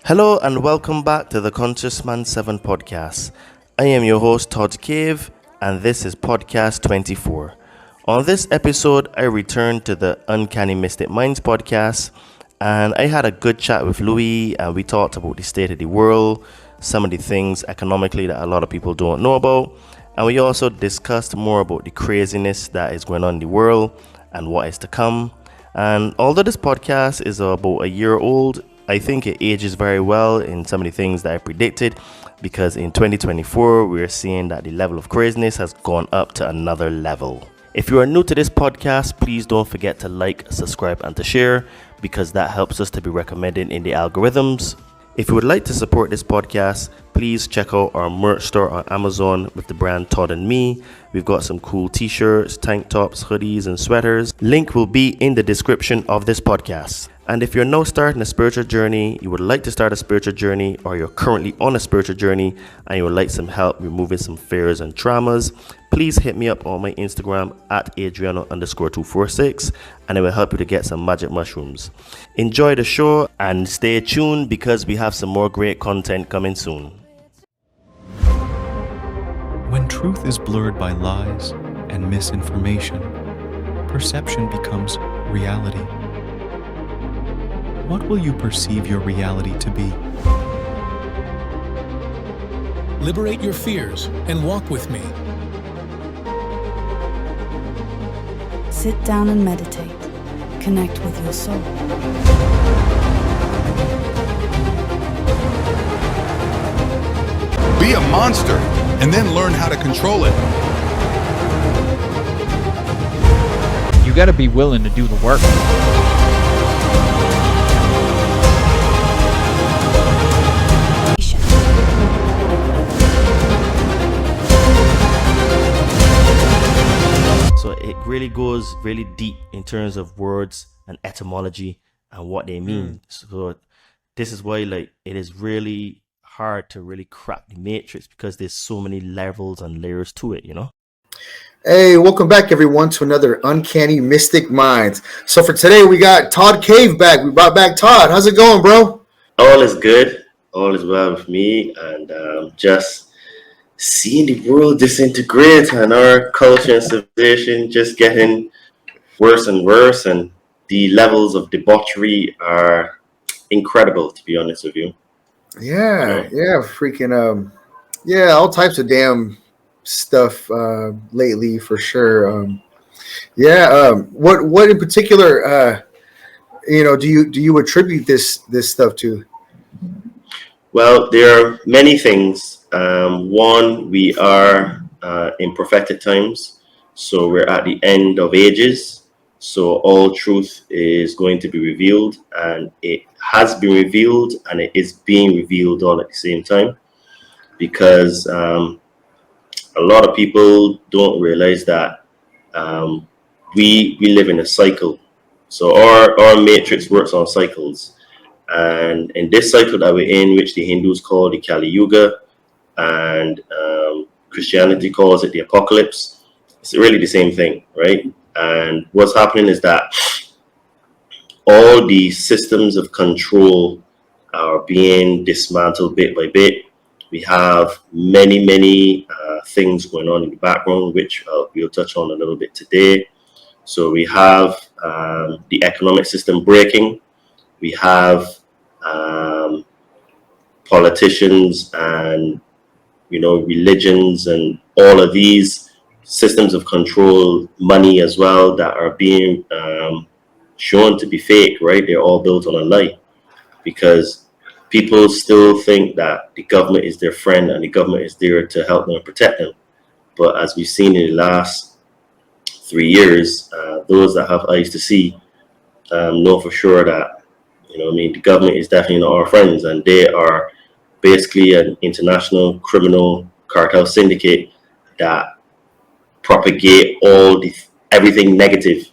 Hello and welcome back to the Conscious Man 7 podcast. I am your host Todd Cave and this is podcast 24. On this episode, I returned to the Uncanny Mystic Minds podcast and I had a good chat with Louis and we talked about the state of the world, some of the things economically that a lot of people don't know about, and we also discussed more about the craziness that is going on in the world and what is to come. And although this podcast is about a year old, I think it ages very well in some of the things that I predicted, because in 2024, we're seeing that the level of craziness has gone up to another level. If you are new to this podcast, please don't forget to like, subscribe, and to share, because that helps us to be recommended in the algorithms. If you would like to support this podcast, please check out our merch store on Amazon with the brand Todd and Me. We've got some cool t-shirts, tank tops, hoodies, and sweaters. Link will be in the description of this podcast. And if you're now starting a spiritual journey, you would like to start a spiritual journey, or you're currently on a spiritual journey and you would like some help removing some fears and traumas, please hit me up on my Instagram at Adriano_246 and it will help you to get some magic mushrooms. Enjoy the show and stay tuned because we have some more great content coming soon. When truth is blurred by lies and misinformation, perception becomes reality. What will you perceive your reality to be? Liberate your fears and walk with me. Sit down and meditate. Connect with your soul. Be a monster and then learn how to control it. You got to be willing to do the work. So it really goes really deep in terms of words and etymology and what they mean. So this is why it is really hard to really crack the matrix, because there's so many levels and layers to it, Hey, welcome back everyone to another Uncanny Mystic Minds. So for today we got Todd Cave back. We brought back Todd. How's it going, bro? All is good. All is well with me, and just seeing the world disintegrate and our culture and civilization just getting worse and worse, and the levels of debauchery are incredible, to be honest with you. Yeah, freaking all types of damn stuff lately for sure. What in particular do you attribute this stuff to? Well, there are many things. One, we are in prophetic times, so we're at the end of ages. So all truth is going to be revealed, and it has been revealed, and it is being revealed all at the same time, because a lot of people don't realize that we live in a cycle. So our matrix works on cycles, and in this cycle that we're in, which the Hindus call the Kali Yuga, and Christianity calls it the apocalypse, it's really the same thing, right? And what's happening is that all the systems of control are being dismantled bit by bit. We have many things going on in the background, which we'll touch on a little bit today. So we have the economic system breaking. We have politicians and religions and all of these systems of control, money as well, that are being shown to be fake, right? They're all built on a lie, because people still think that the government is their friend and the government is there to help them and protect them. But as we've seen in the last 3 years, those that have eyes to see know for sure that, the government is definitely not our friends, and they are basically an international criminal cartel syndicate that propagate everything negative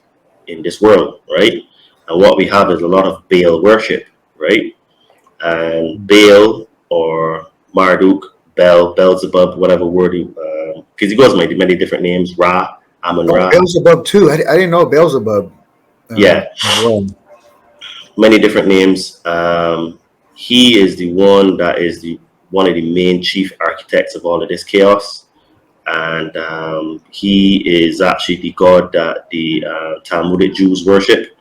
in this world, right? And what we have is a lot of Baal worship, right? And Baal or Marduk, Beelzebub, whatever word, because he goes by many different names, Ra, Amun-Ra. Beelzebub too. I didn't know Beelzebub. Yeah. Well. Many different names. he is the one that is the one of the main chief architects of all of this chaos. And he is actually the god that the Talmudic Jews worship.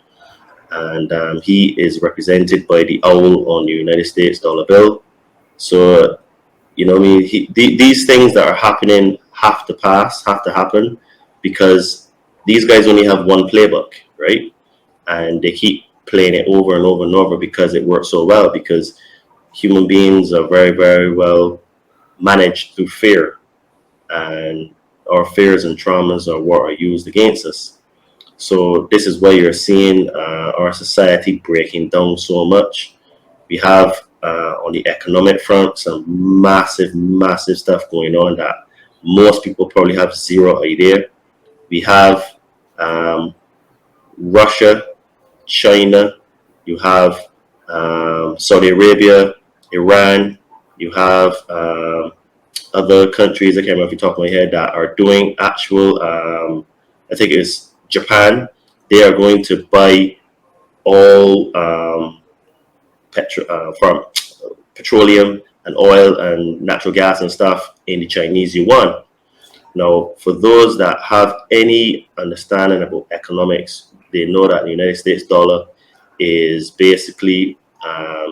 And he is represented by the owl on the United States dollar bill. So, you know what I mean? These things that are happening have to happen, because these guys only have one playbook, right? And they keep playing it over and over and over because it works so well, because human beings are very, very well managed through fear, and our fears and traumas are what are used against us. So this is why you're seeing our society breaking down so much. We have on the economic front some massive, massive stuff going on that most people probably have zero idea. We have Russia, China, you have Saudi Arabia, Iran, you have other countries, I can't remember if you talk my head, that are doing actual, I think it's Japan. They are going to buy all from petroleum and oil and natural gas and stuff in the Chinese yuan. Now, for those that have any understanding about economics, they know that the United States dollar is basically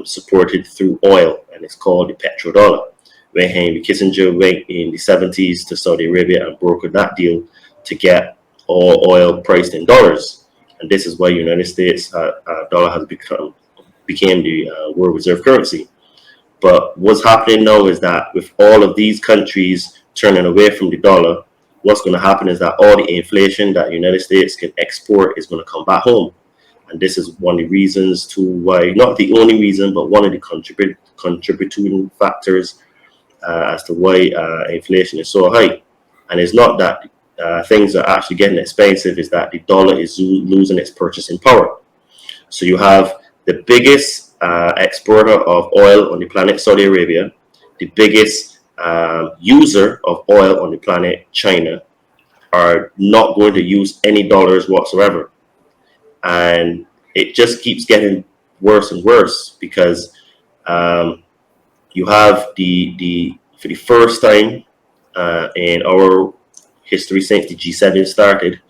supported through oil, and it's called the petrodollar. When Henry Kissinger went in the 70s to Saudi Arabia and brokered that deal to get all oil priced in dollars. And this is why United States dollar has became the world reserve currency. But what's happening now is that with all of these countries turning away from the dollar, what's going to happen is that all the inflation that the United States can export is going to come back home. And this is one of the reasons to why, not the only reason, but one of the contributing factors as to why inflation is so high. And it's not that things are actually getting expensive, is that the dollar is losing its purchasing power. So you have the biggest exporter of oil on the planet, Saudi Arabia, the biggest user of oil on the planet, China, are not going to use any dollars whatsoever. And it just keeps getting worse and worse, because you have for the first time in our history since the G7 started,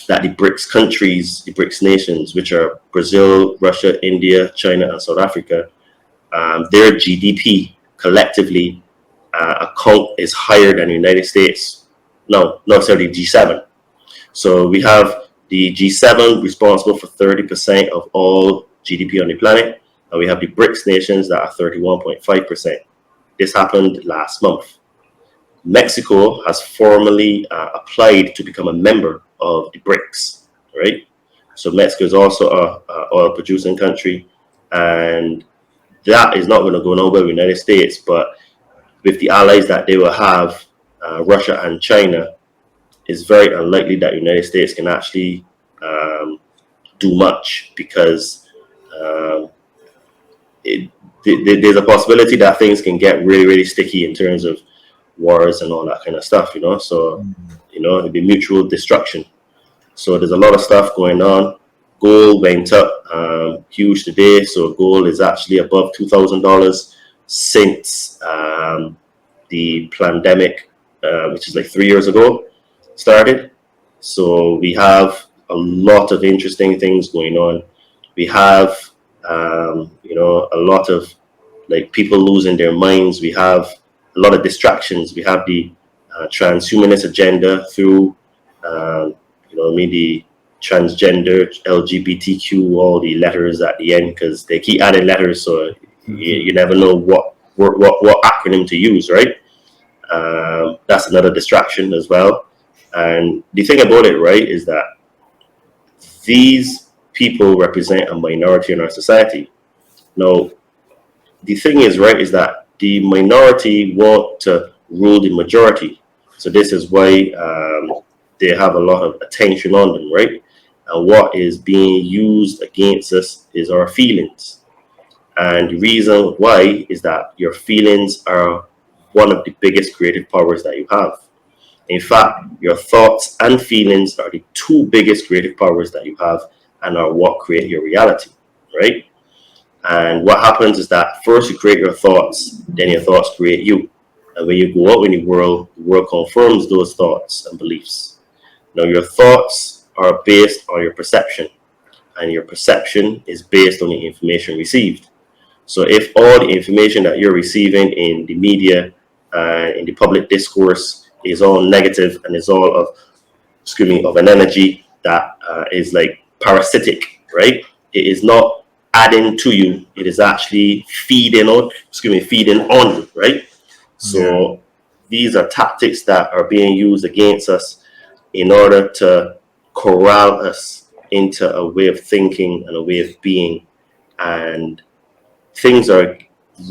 that the BRICS countries, the BRICS nations, which are Brazil, Russia, India, China, and South Africa, their GDP collectively account is higher than the United States. No, sorry, G7. So we have the G7 responsible for 30% of all GDP on the planet, and we have the BRICS nations that are 31.5%. This happened last month. Mexico has formally applied to become a member of the BRICS, right? So Mexico is also a oil producing country, and that is not going to go nowhere with the United States. But with the allies that they will have, Russia and China, it's very unlikely that the United States can actually do much, because there's a possibility that things can get really, really sticky in terms of wars and all that kind of stuff, you know. So, you know, it'd be mutual destruction. So there's a lot of stuff going on. Gold went up huge today. So gold is actually above $2,000 since the pandemic, which is like 3 years ago, started. So we have a lot of interesting things going on. We have, you know, a lot of like people losing their minds. We have a lot of distractions. We have the transhumanist agenda through, you know, maybe transgender, LGBTQ, all the letters at the end, because they keep adding letters, so you never know what acronym to use, right? That's another distraction as well. And the thing about it, right, is that these people represent a minority in our society. Now, the thing is, right, is that the minority want to rule the majority. So this is why they have a lot of attention on them, right? And what is being used against us is our feelings. And the reason why is that your feelings are one of the biggest creative powers that you have. In fact, your thoughts and feelings are the two biggest creative powers that you have, and are what create your reality, right? And what happens is that first you create your thoughts, then your thoughts create you. And when you go out in the world confirms those thoughts and beliefs. Now, your thoughts are based on your perception, and your perception is based on the information received. So if all the information that you're receiving in the media and in the public discourse is all negative and is all of an energy that is like parasitic, right? It is not adding to you. It is actually feeding on you, right? So these are tactics that are being used against us in order to corral us into a way of thinking and a way of being. And things are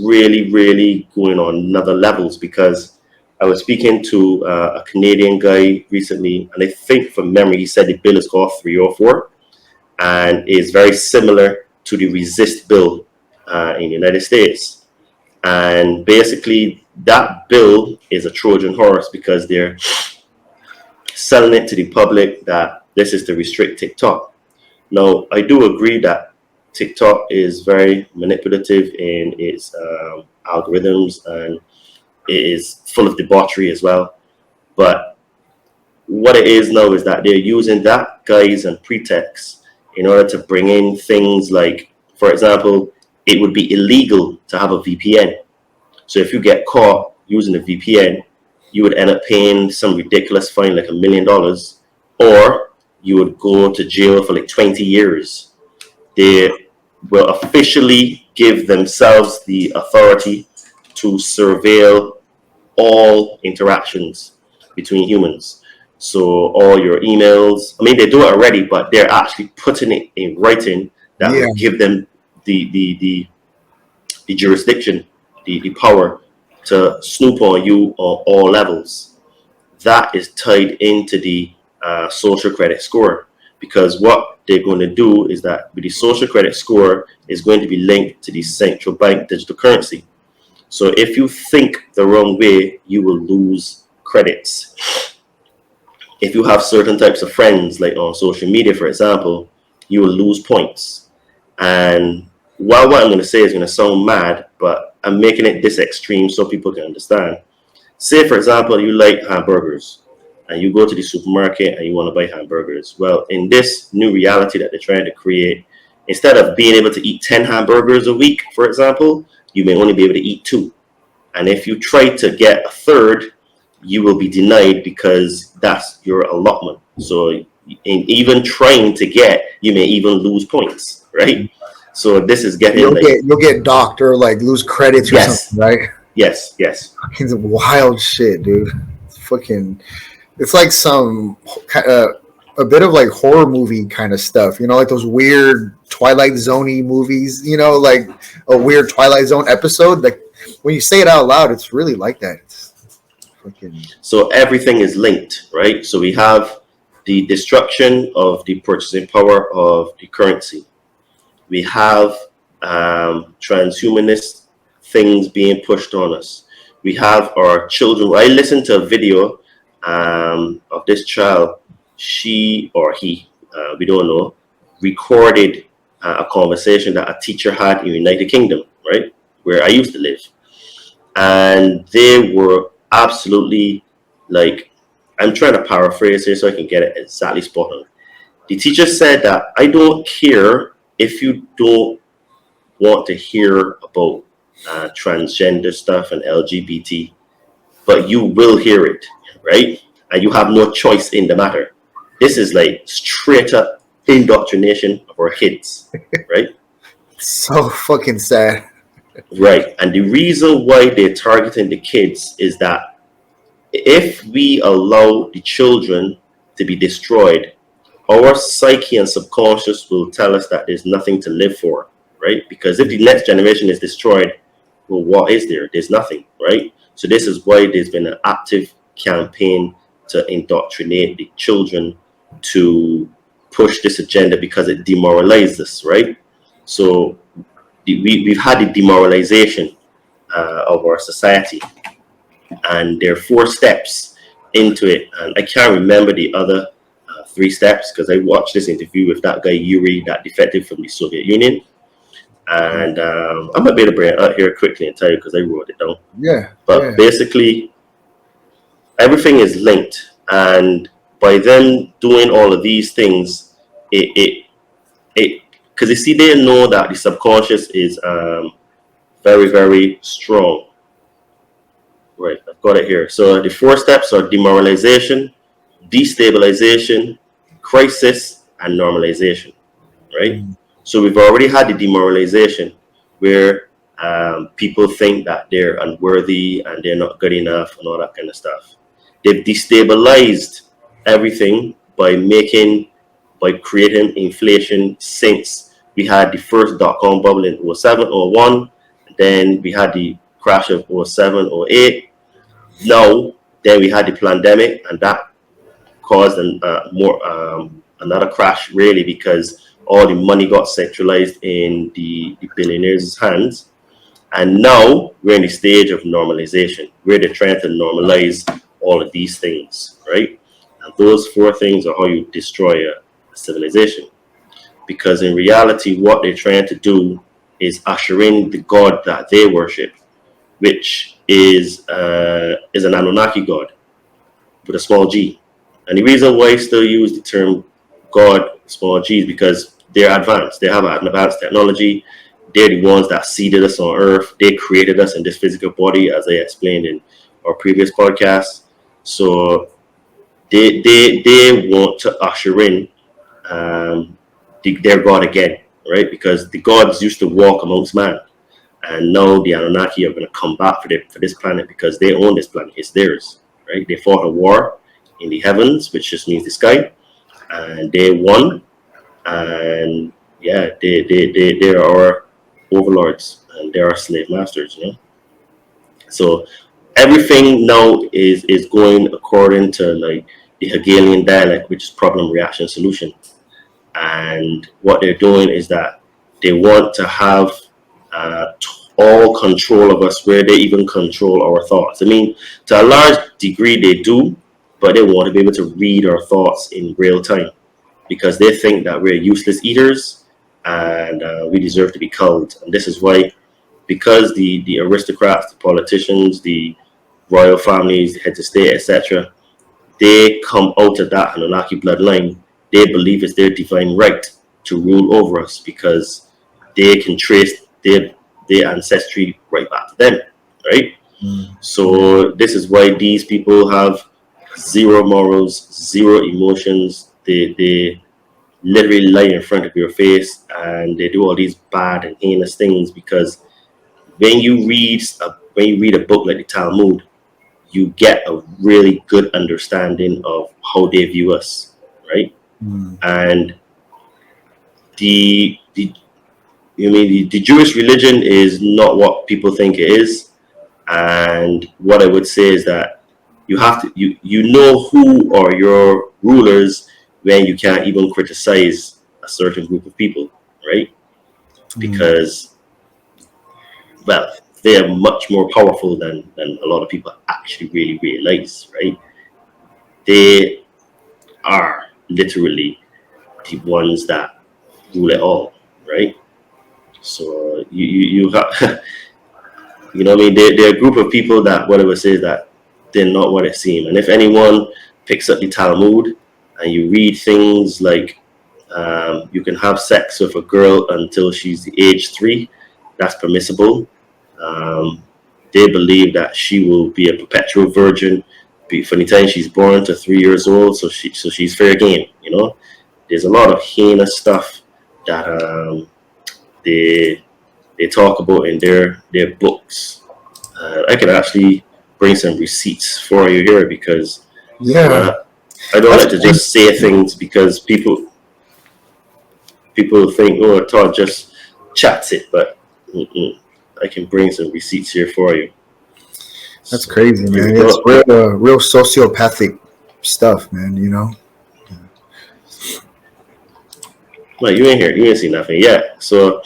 really, really going on another levels, because I was speaking to a Canadian guy recently, and I think from memory he said the bill is called 304 and is very similar to the resist bill in the United States. And basically that bill is a Trojan horse, because they're selling it to the public that this is to restrict TikTok. Now, I do agree that TikTok is very manipulative in its algorithms, and it is full of debauchery as well. But what it is now is that they're using that guise and pretext in order to bring in things like, for example, it would be illegal to have a VPN. So if you get caught using a VPN, you would end up paying some ridiculous fine like $1 million, or you would go to jail for like 20 years. They will officially give themselves the authority to surveil all interactions between humans. So all your emails, I mean, they do it already, but they're actually putting it in writing that will give them the jurisdiction, the power to snoop on you on all levels. That is tied into the social credit score, because what they're going to do is that with the social credit score is going to be linked to the central bank digital currency. So if you think the wrong way, you will lose credits. If you have certain types of friends, like on social media, for example, you will lose points. And while what I'm going to say is going to sound mad, but I'm making it this extreme so people can understand. Say, for example, you like hamburgers and you go to the supermarket and you want to buy hamburgers. Well, in this new reality that they're trying to create, instead of being able to eat 10 hamburgers a week, for example, you may only be able to eat 2. And if you try to get a third, you will be denied because that's your allotment. So in even trying to get, you may even lose points, right? So this is getting you'll get docked or like lose credits or something, right? Yes. It's wild shit, dude. It's like some a bit of like horror movie kind of stuff, like those weird Twilight Zone-y movies, like a weird Twilight Zone episode. Like when you say it out loud, it's really like that. It's So everything is linked, right? So we have the destruction of the purchasing power of the currency. We have transhumanist things being pushed on us. We have our children. I listened to a video of this child, she or he, we don't know, recorded a conversation that a teacher had in the United Kingdom, right, where I used to live. And they were absolutely like, I'm trying to paraphrase here so I can get it exactly spot on. The teacher said that I don't care if you don't want to hear about transgender stuff and LGBT, but you will hear it, right? And you have no choice in the matter. This is like straight up indoctrination of our kids, right? so fucking sad. Right. And the reason why they're targeting the kids is that if we allow the children to be destroyed, our psyche and subconscious will tell us that there's nothing to live for, right? Because if the next generation is destroyed, well, what is there? There's nothing, right? So this is why there's been an active campaign to indoctrinate the children to push this agenda, because it demoralizes us, right? So we've had the demoralization of our society, and there are 4 steps into it, and I can't remember the other 3 steps because I watched this interview with that guy Yuri, that defected from the Soviet Union, And I'm going to be able to bring it up here quickly and tell you because I wrote it down. Yeah. But basically, everything is linked. And by them doing all of these things, because you see, they know that the subconscious is very, very strong. Right, I've got it here. So the 4 steps are demoralization, destabilization, crisis, and normalization. Right? So we've already had the demoralization where people think that they're unworthy and they're not good enough and all that kind of stuff. They've destabilized everything by creating inflation since we had the first dot-com bubble in 07, 01. Then we had the crash of 07, 08. Now, then we had the pandemic, and that caused another crash, really, because all the money got centralized in the billionaires' hands. And now we're in the stage of normalization, where they're trying to normalize all of these things, right? And those 4 things are how you destroy a civilization. Because in reality, what they're trying to do is usher in the god that they worship, which is an Anunnaki god with a small g. And the reason why I still use the term god, small g, is because they're advanced. They have an advanced technology. They're the ones that seeded us on Earth. They created us in this physical body, as I explained in our previous podcast. So they want to usher in their god again, right? Because the gods used to walk amongst man. And now the Anunnaki are going to come back for this planet because they own this planet. It's theirs, right? They fought a war in the heavens, which just means the sky, and they won. And yeah, they are our overlords and they are slave masters, you know. So everything now is going according to like the Hegelian dialect, which is problem, reaction, solution. And what they're doing is that they want to have all control of us, where they even control our thoughts. I mean, to a large degree they do, but they want to be able to read our thoughts in real time because they think that we're useless eaters and we deserve to be culled. And this is why, because the aristocrats, the politicians, the royal families, the heads of state, etc., they come out of that Anunnaki bloodline. They believe it's their divine right to rule over us because they can trace their ancestry right back to them, right? So this is why these people have zero morals, zero emotions. They literally lie in front of your face and they do all these bad and heinous things because when you read a book like the Talmud, you get a really good understanding of how they view us, right? And the Jewish religion is not what people think it is. And what I would say is that you have to you know who are your rulers when you can't even criticize a certain group of people, right? Because well, they are much more powerful than a lot of people actually really realize, right? They are literally the ones that rule it all, right? So you have, you know what I mean? They're a group of people that what I would say is that they're not what it seems. And if anyone picks up the Talmud and you read things like you can have sex with a girl until she's the age 3, that's permissible. They believe that she will be a perpetual virgin from the time she's born to 3 years old, so she's fair game. You know, there's a lot of heinous stuff that they talk about in their books. I can actually bring some receipts for you here because I don't like to just say things because people think, oh, Todd just chats it, but I can bring some receipts here for you. That's crazy, man. It's real sociopathic stuff, man, you know? Well, you ain't here. You ain't see nothing yet. So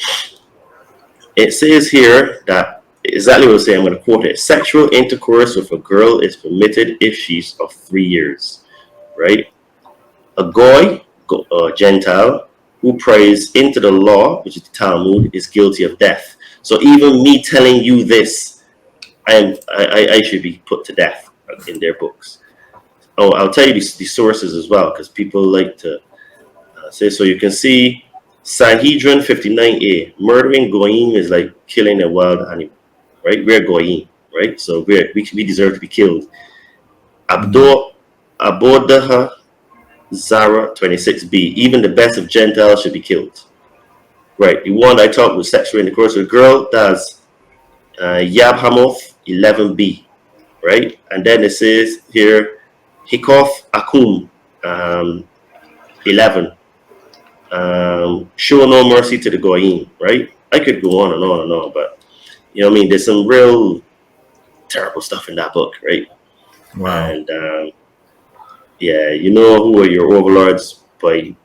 it says here that exactly what I'm saying. I'm going to quote it. Sexual intercourse with a girl is permitted if she's of 3 years, right? A goy, a Gentile, who prays into the law, which is the Talmud, is guilty of death. So even me telling you this, I should be put to death in their books. Oh, I'll tell you the sources as well, because people like to say. So you can see Sanhedrin 59a, murdering goyim is like killing a wild animal, right? We're goyim, right? So we deserve to be killed. Abodaha Zara 26b, even the best of Gentiles should be killed. Right, the one I talked with sexual intercourse with a girl, that's Yab Hamoth 11b, right? And then it says here, Hikoth Akum 11. Show no mercy to the Goyim, right? I could go on and on and on, but you know what I mean? There's some real terrible stuff in that book, right? Wow. And yeah, you know who are your overlords by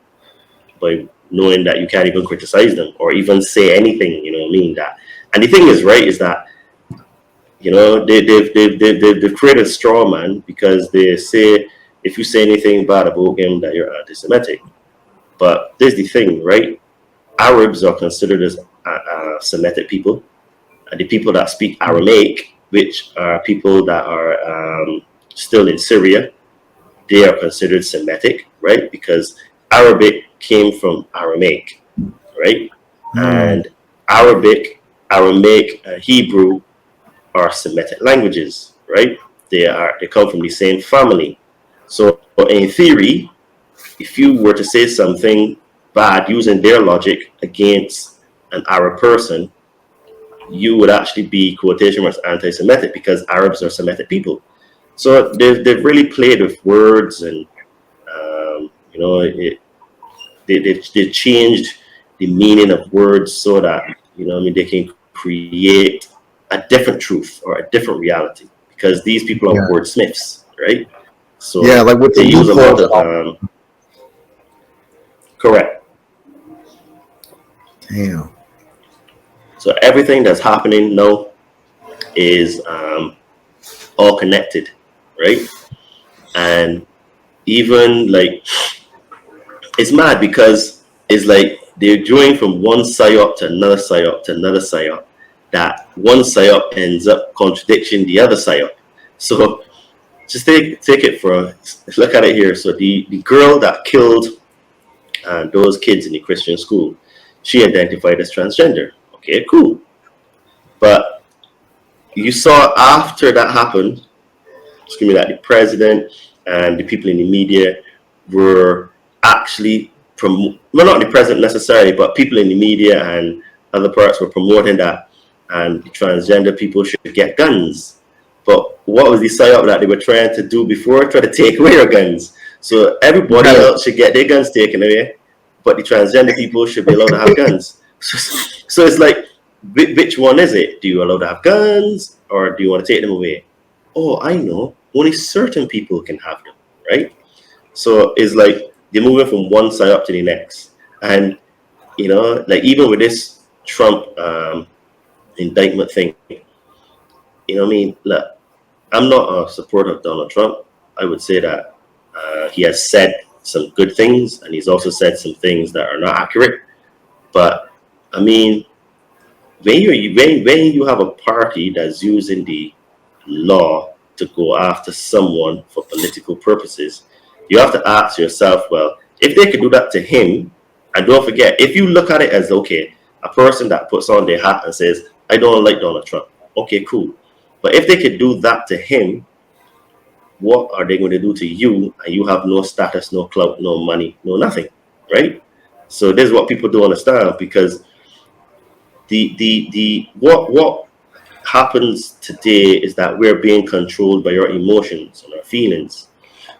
knowing that you can't even criticize them or even say anything, you know what I mean? That, and the thing is, right, is that, you know, they've created a straw man because they say if you say anything bad about him that you're anti-Semitic. But there's the thing, right? Arabs are considered as Semitic people, and the people that speak Aramaic, which are people that are still in Syria, they are considered Semitic, right? Because Arabic came from Aramaic, right? And Arabic, Aramaic, and Hebrew are Semitic languages, right? They come from the same family. So in theory, if you were to say something bad using their logic against an Arab person, you would actually be, quotation marks, anti-Semitic, because Arabs are Semitic people. So they've really played with words, and you know, they changed the meaning of words so that, you know, I mean, they can create a different truth or a different reality, because these people are wordsmiths, right? So yeah, like what they use a lot of correct. Damn. So everything that's happening now is all connected, right? And even like, it's mad because it's like they're doing from one psyop to another psyop to another psyop, that one psyop ends up contradicting the other psyop. So just take it for, look at it here. So the girl that killed those kids in the Christian school, she identified as transgender. Okay, cool. But you saw after that happened, that the president and the people in the media were actually, well, not the president necessarily, but people in the media and other parts were promoting that, and the transgender people should get guns. But what was the psyop that they were trying to do before? Try to take away our guns. So everybody else should get their guns taken away, but the transgender people should be allowed to have guns. So it's like, which one is it? Do you allow to have guns, or do you want to take them away? Oh, I know. Only certain people can have them, right? So it's like they're moving from one side up to the next. And, you know, like even with this Trump indictment thing, you know what I mean? Look, I'm not a supporter of Donald Trump. I would say that he has said some good things, and he's also said some things that are not accurate. But, I mean, when you have a party that's using the law to go after someone for political purposes, you have to ask yourself, well, if they could do that to him, and don't forget, if you look at it as, okay, a person that puts on their hat and says, I don't like Donald Trump, okay, cool. But if they could do that to him, what are they going to do to you? And you have no status, no clout, no money, no nothing, right? So this is what people don't understand, because what happens today is that we're being controlled by our emotions and our feelings.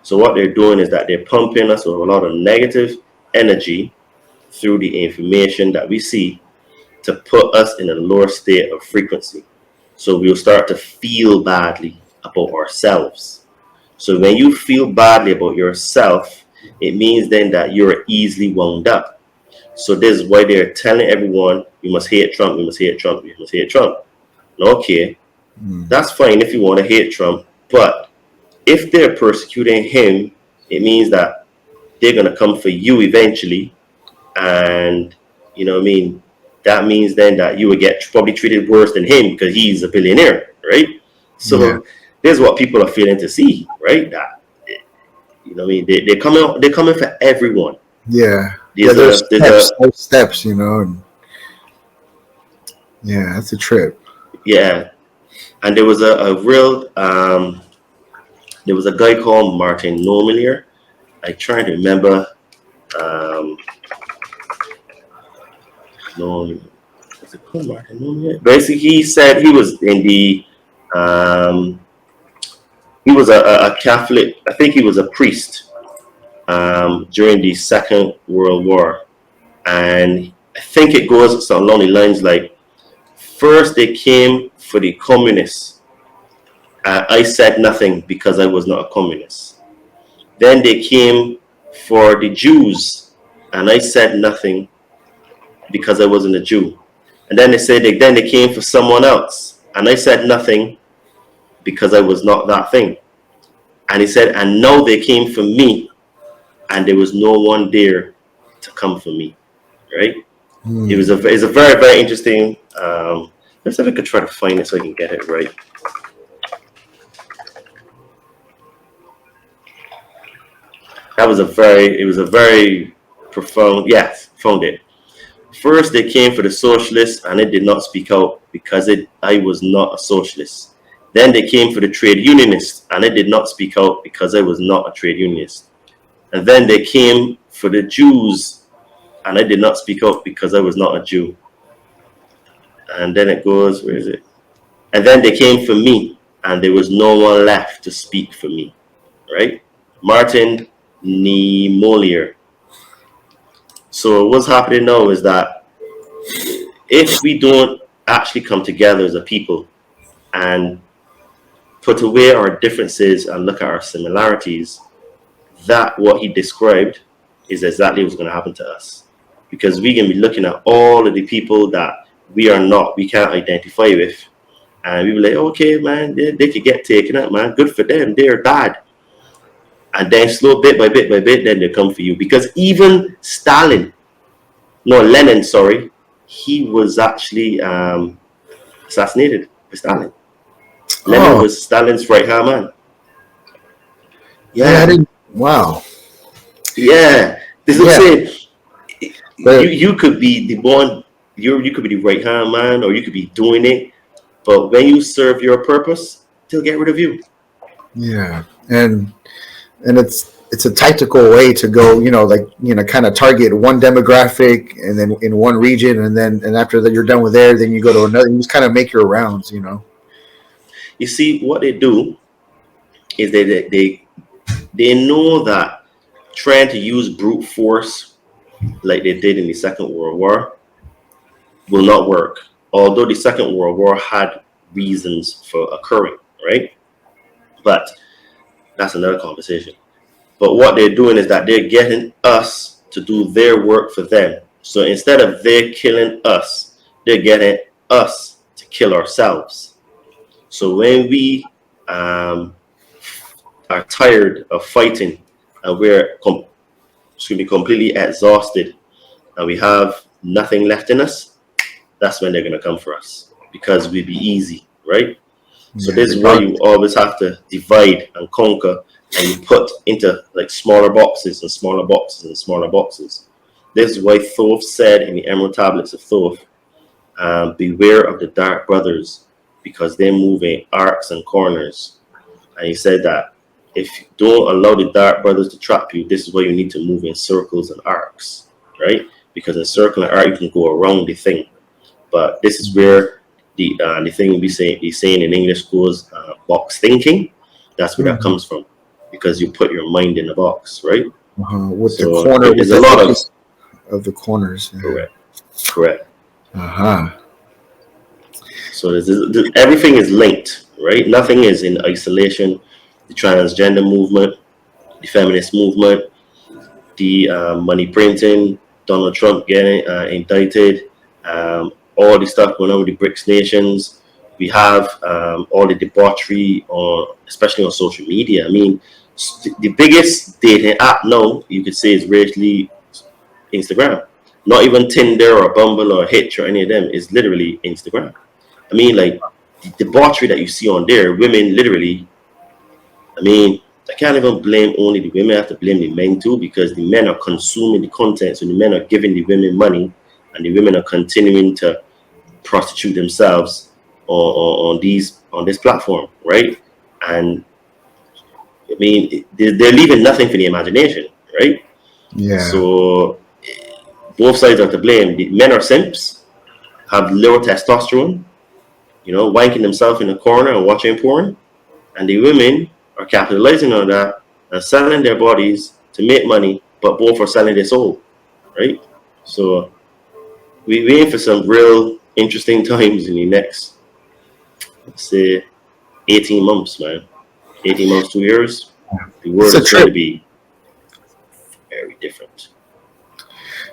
So what they're doing is that they're pumping us with a lot of negative energy through the information that we see to put us in a lower state of frequency. So we'll start to feel badly about ourselves. So when you feel badly about yourself, it means then that you're easily wound up. So this is why they're telling everyone, you must hate Trump, you must hate Trump, you must hate Trump. Okay, that's fine if you want to hate Trump, but if they're persecuting him, it means that they're going to come for you eventually, and you know what I mean, that means then that you would get probably treated worse than him because he's a billionaire, right? Yeah. So this is what people are failing to see, right? That you know what I mean, they're coming for everyone. Yeah. There's There's steps, you know, and yeah, that's a trip. yeah, and there was a real there was a guy called Martin Normalier. I try to remember. Um, no, was it called Martin Normalier? Basically, he said he was in the um, he was a Catholic. I think he was a priest during the Second World War, and I think it goes along the lines like, first they came for the communists. I said nothing because I was not a communist. Then they came for the Jews, and I said nothing because I wasn't a Jew. And then then they came for someone else, and I said nothing because I was not that thing. And he said, and now they came for me, and there was no one there to come for me, right? It's a very, very interesting. Let's see if I could try to find it so I can get it right. It was a very profound, yes, found it. First, they came for the socialists, and I did not speak out because I was not a socialist. Then they came for the trade unionists, and I did not speak out because I was not a trade unionist. And then they came for the Jews, and I did not speak out because I was not a Jew. And then it goes, where is it? And then they came for me, and there was no one left to speak for me, right? Martin Niemöller. So what's happening now is that if we don't actually come together as a people and put away our differences and look at our similarities, that what he described is exactly what's going to happen to us. Because we're going to be looking at all of the people that we can't identify with, and we be like, okay, man, they could get taken out, man. Good for them. They're bad. And then slow bit by bit by bit, then they come for you. Because even Lenin, sorry, he was actually assassinated by Stalin. Lenin was Stalin's right-hand man. Yeah. Wow. Yeah. This is what I'm saying. You could be the one, you could be the right-hand man, or you could be doing it. But when you serve your purpose, they'll get rid of you. Yeah. And it's a tactical way to go, kind of target one demographic and then in one region, and after that you're done with there, then you go to another. You just kind of make your rounds, You see, what they do is they know that trying to use brute force like they did in the Second World War will not work. Although the Second World War had reasons for occurring, right? But that's another conversation. But what they're doing is that they're getting us to do their work for them. So instead of they killing us, they're getting us to kill ourselves. So when we are tired of fighting and we're completely exhausted and we have nothing left in us, that's when they're going to come for us, because we'd be easy, right? So this is where you always have to divide and conquer, and you put into like smaller boxes and smaller boxes and smaller boxes. This is why Thoth said in the Emerald Tablets of Thoth, beware of the dark brothers, because they move in arcs and corners. And he said that if you don't allow the dark brothers to trap you, this is why you need to move in circles and arcs, right? Because in circle and arc, you can go around the thing. But this is where the thing will be saying in English goes box thinking. That's where that comes from, because you put your mind in the box, right? With so the corner, there's a lot of the corners. Yeah. Correct. So everything is linked, right? Nothing is in isolation. The transgender movement, the feminist movement, the money printing, Donald Trump getting indicted, all the stuff going on with the BRICS nations. We have all the debauchery, especially on social media. I mean, the biggest dating app now, you could say, is really Instagram. Not even Tinder or Bumble or Hitch or any of them. It's literally Instagram. I mean, like the debauchery that you see on there, women literally. I mean, I can't even blame only the women. I have to blame the men too, because the men are consuming the content. So the men are giving the women money, and the women are continuing to prostitute themselves on this platform, right? And I mean, they're leaving nothing for the imagination, right? Yeah. So both sides are to blame. The men are simps, have lower testosterone, wanking themselves in a corner and watching porn, and the women are capitalizing on that and selling their bodies to make money, but both are selling their soul, right? So we aim for some real interesting times in the next, let's say, 18 months, man. 18 months, 2 years. The world is going to be very different.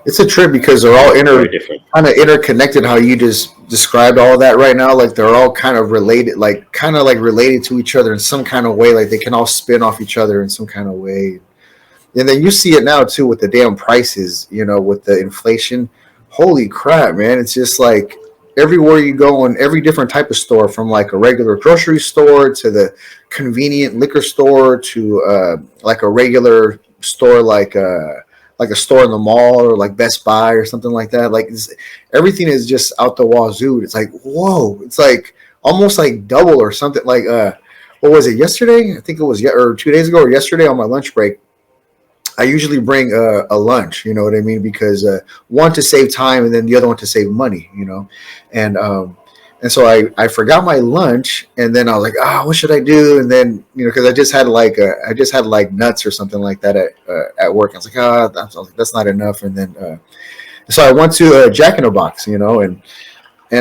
It's a trip because they're all Very different. kind of interconnected. How you just described all that right now, like they're all kind of related, like kind of like related to each other in some kind of way. Like they can all spin off each other in some kind of way. And then you see it now too with the damn prices, with the inflation. Holy crap, man! It's just like everywhere you go in every different type of store, from like a regular grocery store to the convenient liquor store to like a regular store, like a store in the mall or like Best Buy or something like that. Like everything is just out the wazoo. It's like, whoa, it's like almost like double or something. Like what was it, yesterday? I think it was or 2 days ago or yesterday on my lunch break. I usually bring a lunch, you know what I mean? Because one, to save time, and then the other one to save money, and so I forgot my lunch, and then I was like, what should I do? And then, because I just had like nuts or something like that at work. I was like, that's not enough. And then so I went to Jack in the Box, and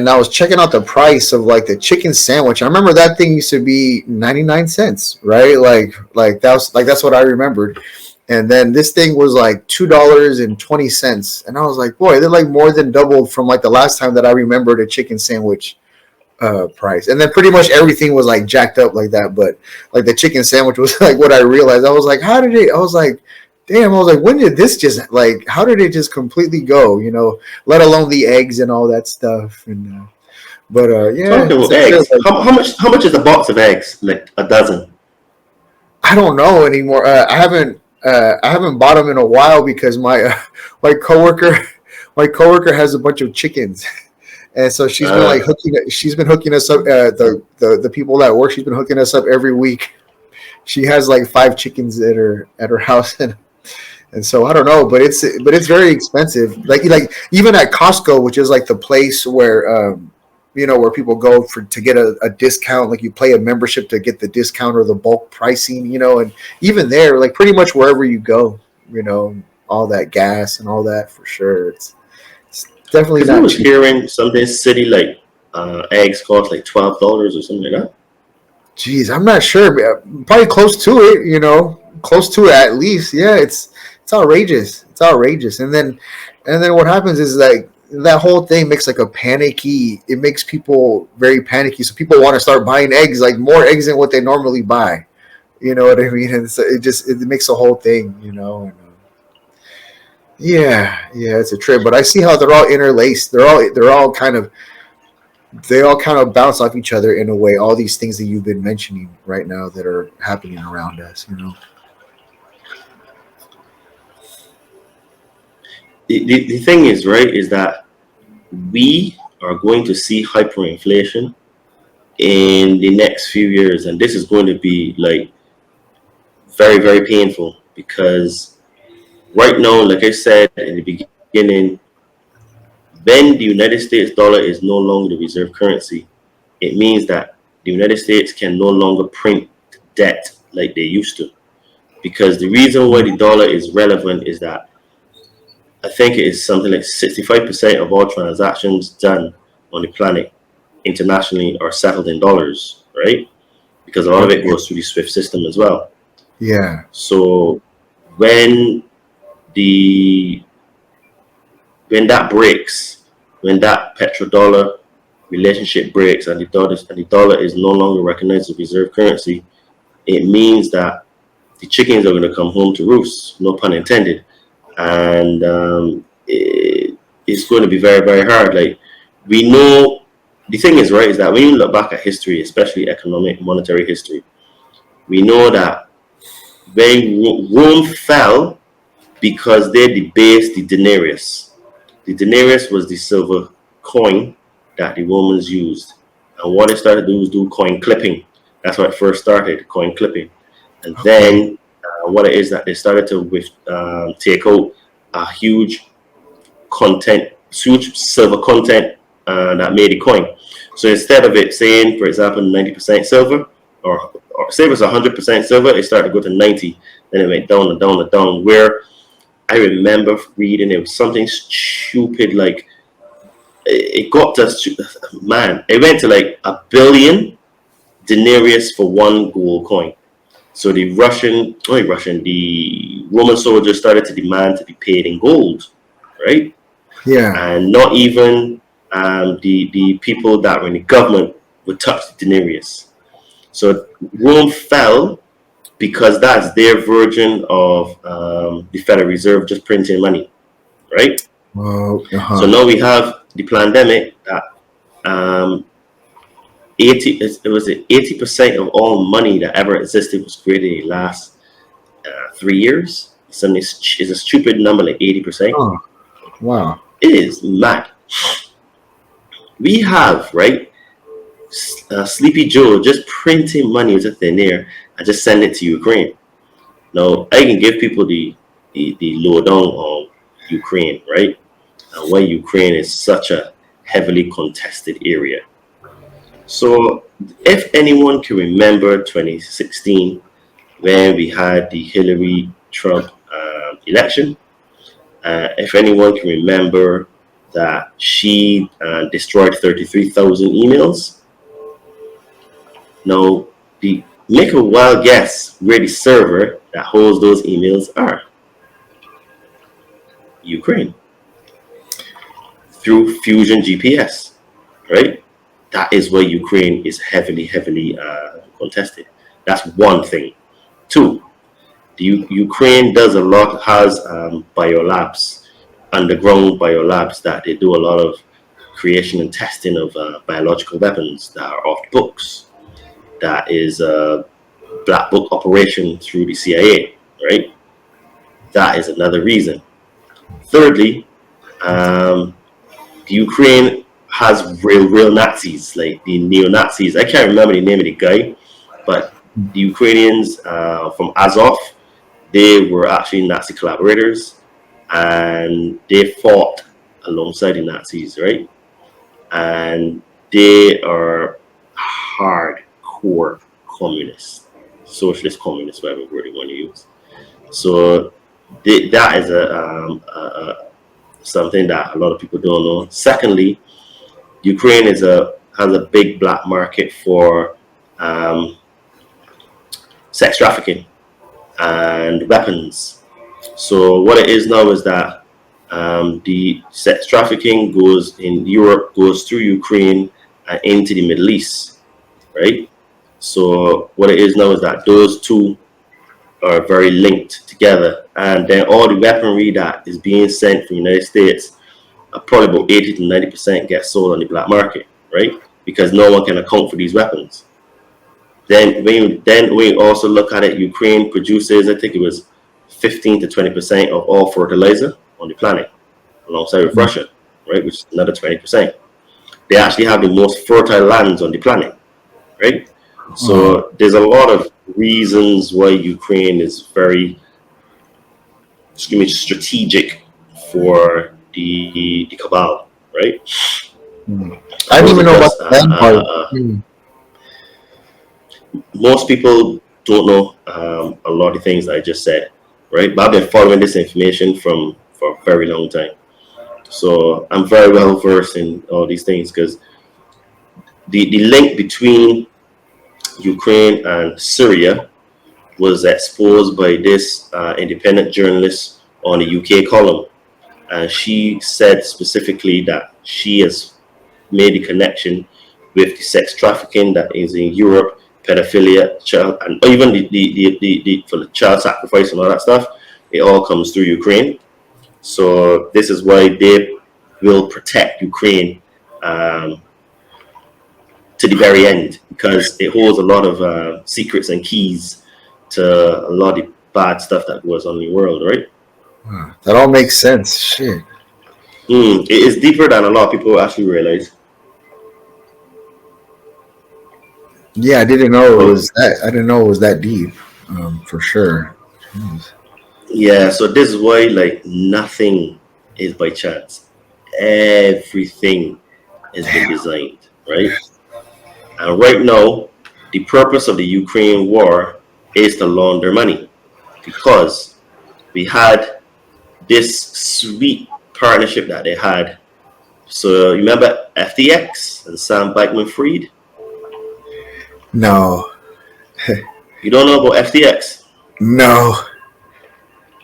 I was checking out the price of like the chicken sandwich. I remember that thing used to be 99 cents, right? Like that's what I remembered. And then this thing was like $2.20. And I was like, boy, they're like more than doubled from like the last time that I remembered a chicken sandwich price. And then pretty much everything was like jacked up like that. But like the chicken sandwich was like what I realized. I was like, when did this just, like, how did it just completely go, let alone the eggs and all that stuff. And yeah. Talking about eggs, how much is a box of eggs? Like a dozen? I don't know anymore. I haven't bought them in a while because my coworker has a bunch of chickens, and so she's been hooking us up. The people that work, she's been hooking us up every week. She has like 5 chickens at her house, and so I don't know, but it's very expensive. Like even at Costco, which is like the place where where people go to get a discount, like you pay a membership to get the discount or the bulk pricing, and even there, like pretty much wherever you go, all that gas and all that, for sure. It's definitely not. I was hearing something city like eggs cost like $12 or something like that. Jeez, I'm not sure. Probably close to it, close to it at least. Yeah, it's outrageous. It's outrageous. And then what happens is like, that whole thing makes like it makes people very panicky. So people want to start buying eggs, like more eggs than what they normally buy. You know what I mean? And so it makes the whole thing, And, yeah, it's a trip. But I see how they're all interlaced. They all kind of bounce off each other in a way. All these things that you've been mentioning right now that are happening around us, The thing is, right, is that we are going to see hyperinflation in the next few years, and this is going to be like very, very painful, because right now, like I said in the beginning, when the United States dollar is no longer the reserve currency, it means that the United States can no longer print debt like they used to, because the reason why the dollar is relevant is that I think it is something like 65% of all transactions done on the planet internationally are settled in dollars, right? Because a lot of it goes through the SWIFT system as well. Yeah. So when that breaks, when that petrodollar relationship breaks, and the dollar is no longer recognized as reserve currency, it means that the chickens are going to come home to roost, no pun intended. And it's going to be very, very hard. Like, we know, the thing is, right, is that when you look back at history, especially economic, monetary history, we know that when Rome fell because they debased the denarius. The denarius was the silver coin that the Romans used. And what they started to do was do coin clipping. That's what it first started, coin clipping. And then what it is that they started to take out a huge silver content that made the coin. So instead of it saying, for example, 90% silver, or say it was 100% silver, it started to go to 90. Then it went down and down and down. Where I remember reading, it was something stupid like, it got to, man, it went to like 1 billion denarius for one gold coin. So the Roman soldiers started to demand to be paid in gold, right? Yeah. And not even the people that were in the government would touch the denarius. So Rome fell because that's their version of the Federal Reserve just printing money, right? So now we have the pandemic that 80% of all money that ever existed was created in the last 3 years. It's a stupid number, like 80%. Oh, wow. It is mad. We have, right, Sleepy Joe just printing money with a thin air and just send it to Ukraine. Now, I can give people the lowdown on Ukraine, right? And why Ukraine is such a heavily contested area. So, if anyone can remember 2016, when we had the Hillary Trump election, if anyone can remember that she destroyed 33,000 emails. Now, make a wild guess where the server that holds those emails are. Ukraine. Through Fusion GPS, right? That is where Ukraine is heavily contested. That's one thing. Two, Ukraine has biolabs, underground biolabs, that they do a lot of creation and testing of biological weapons that are off books. That is a black book operation through the CIA, right? That is another reason. Thirdly, Ukraine has real Nazis, like the neo-Nazis. I can't remember the name of the guy, but the Ukrainians from Azov, they were actually Nazi collaborators, and they fought alongside the Nazis, right? And they are hardcore communists, socialist communists, whatever word you want to use. So that is something that a lot of people don't know. Secondly, Ukraine has a big black market for sex trafficking and weapons. So what it is now is that the sex trafficking goes through Ukraine and into the Middle East, right? So what it is now is that those two are very linked together, and then all the weaponry that is being sent from the United States, probably about 80 to 90% gets sold on the black market, right? Because no one can account for these weapons. Then when you also look at it, Ukraine produces, I think it was 15 to 20% of all fertilizer on the planet, alongside with Russia, right, which is another 20%. They actually have the most fertile lands on the planet, right? So there's a lot of reasons why Ukraine is very strategic for the cabal, right? I didn't even know about the land part. Most people don't know a lot of the things I just said, right? But I've been following this information for a very long time. So I'm very well versed in all these things, because the link between Ukraine and Syria was exposed by this independent journalist on the UK column. And she said specifically that she has made the connection with the sex trafficking that is in Europe, pedophilia, child, and even for the child sacrifice and all that stuff. It all comes through Ukraine. So this is why will protect Ukraine to the very end, because it holds a lot of secrets and keys to a lot of the bad stuff that goes on in the world, right? That all makes sense. Shit. It is deeper than a lot of people actually realize. Yeah, I didn't know it was that. I didn't know it was that deep. For sure. Jeez. Yeah, so this is why like nothing is by chance. Everything has been designed, right? And right now, the purpose of the Ukraine war is to launder money, because we had this sweet partnership that they had. So you remember FTX and Sam Bankman-Fried? No. You don't know about FTX? No.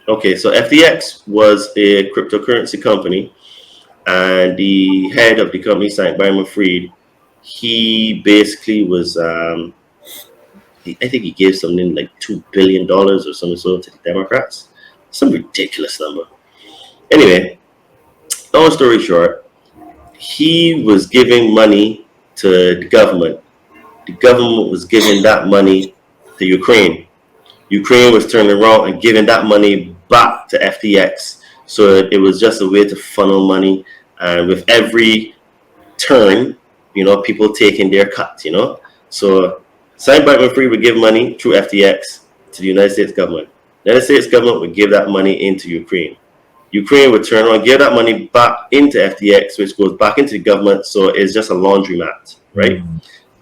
Okay, so FTX was a cryptocurrency company, and the head of the company, Sam Bankman-Fried, he basically was, I think he gave something like $2 billion or something so to the Democrats. Some ridiculous number. Anyway, long story short, he was giving money to the government. The government was giving that money to Ukraine. Ukraine was turning around and giving that money back to FTX. So it was just a way to funnel money. And with every turn, people taking their cut, So Sam Bankman-Fried would give money through FTX to the United States government. The United States government would give that money into Ukraine. Ukraine would turn around, give that money back into FTX, which goes back into the government. So it's just a laundromat, right?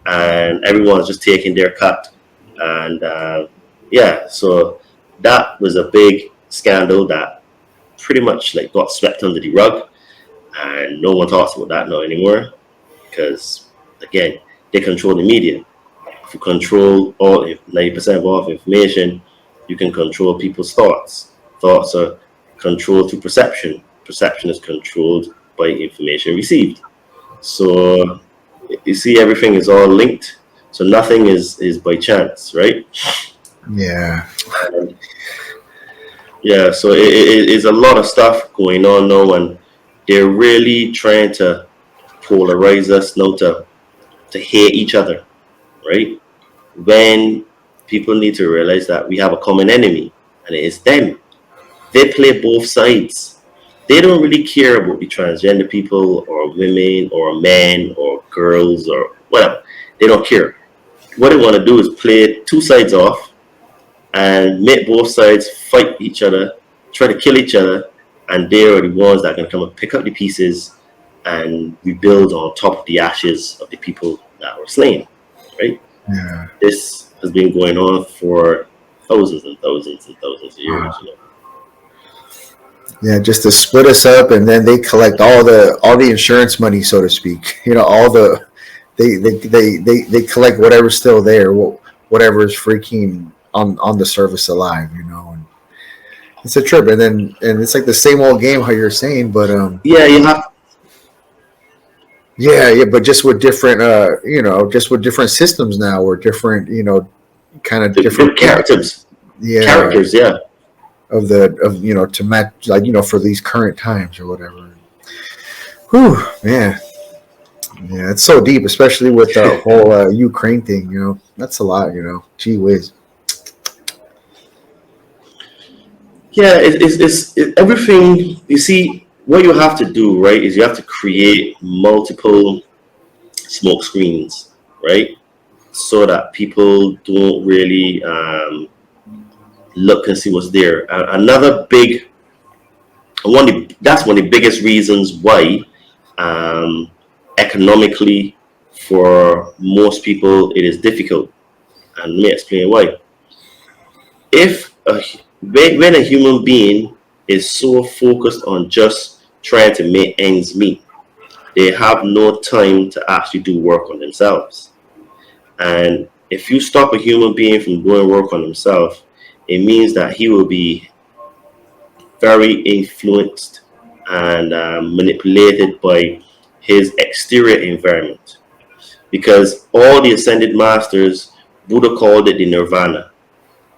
And everyone's just taking their cut. And so that was a big scandal that pretty much like got swept under the rug, and no one talks about that now anymore, because again, they control the media. If you control 90% of all information, you can control people's thoughts. Thoughts are controlled through perception. Perception is controlled by information received. So you see, everything is all linked. So nothing is by chance, right? Yeah. So it is a lot of stuff going on now, and they're really trying to polarize us now to hate each other, right? When people need to realize that we have a common enemy, and it is them. They play both sides. They don't really care about the transgender people or women or men or girls or whatever. They don't care. What they want to do is play two sides off and make both sides fight each other, try to kill each other, and they are the ones that can come and pick up the pieces and rebuild on top of the ashes of the people that were slain, right? Yeah. This has been going on for thousands and thousands and thousands of years. Yeah, just to split us up, and then they collect all the insurance money, so to speak. All the they collect whatever's still there, whatever is freaking on the surface alive, and it's a trip. And it's like the same old game, how you're saying, but you have. Yeah, but just with different, just with different systems now, or different, kind of different characters. Yeah, characters. Yeah. Of to match, like, for these current times or whatever. Whew, man. Yeah, it's so deep, especially with the whole Ukraine thing. That's a lot. Gee whiz. Yeah, it's everything. You see, what you have to do, right, is you have to create multiple smoke screens, right, so that people don't really look and see what's there. Another big that's one of the biggest reasons why economically for most people it is difficult, and let me explain why. When a human being is so focused on just trying to make ends meet, they have no time to actually do work on themselves. And if you stop a human being from doing work on himself, it means that he will be very influenced and manipulated by his exterior environment. Because all the ascended masters, Buddha called it the nirvana,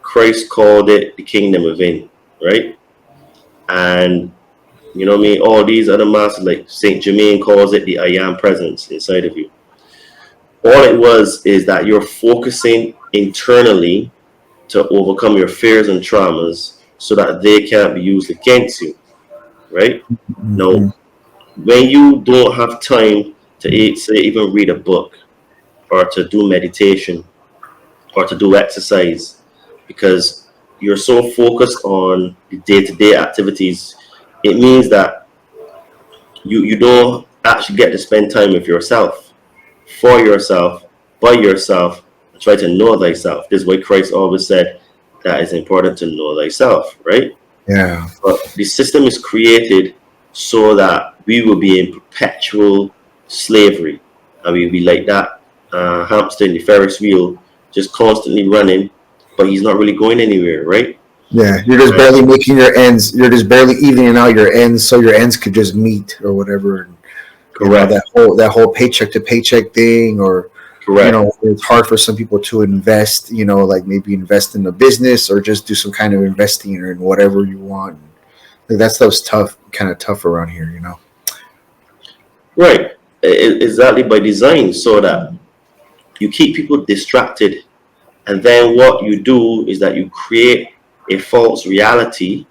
Christ called it the kingdom within, right? And You know what I mean? All these other masters, like Saint Germain calls it the I am presence inside of you. All it was is that you're focusing internally to overcome your fears and traumas so that they can't be used against you, right? Now, Mhm. when you don't have time to say, even read a book or to do meditation or to do exercise because you're so focused on the day-to-day activities, it means that you don't actually get to spend time with yourself, for yourself, by yourself, and try to know thyself. This is why Christ always said that it's important to know thyself, right? Yeah. But the system is created so that we will be in perpetual slavery. And we'll be like that hamster in the Ferris wheel, just constantly running, but he's not really going anywhere, right? Yeah, you're just And barely making your ends. You're just barely evening out your ends, so your ends could just meet or whatever. And correct, that whole paycheck to paycheck thing, or correct. it's hard for some people to invest. Like maybe invest in a business or just do some kind of investing or in whatever you want. Like that stuff's tough, kind of tough around here. Right. Exactly by design, so that you keep people distracted. And then what you do is that you create a false reality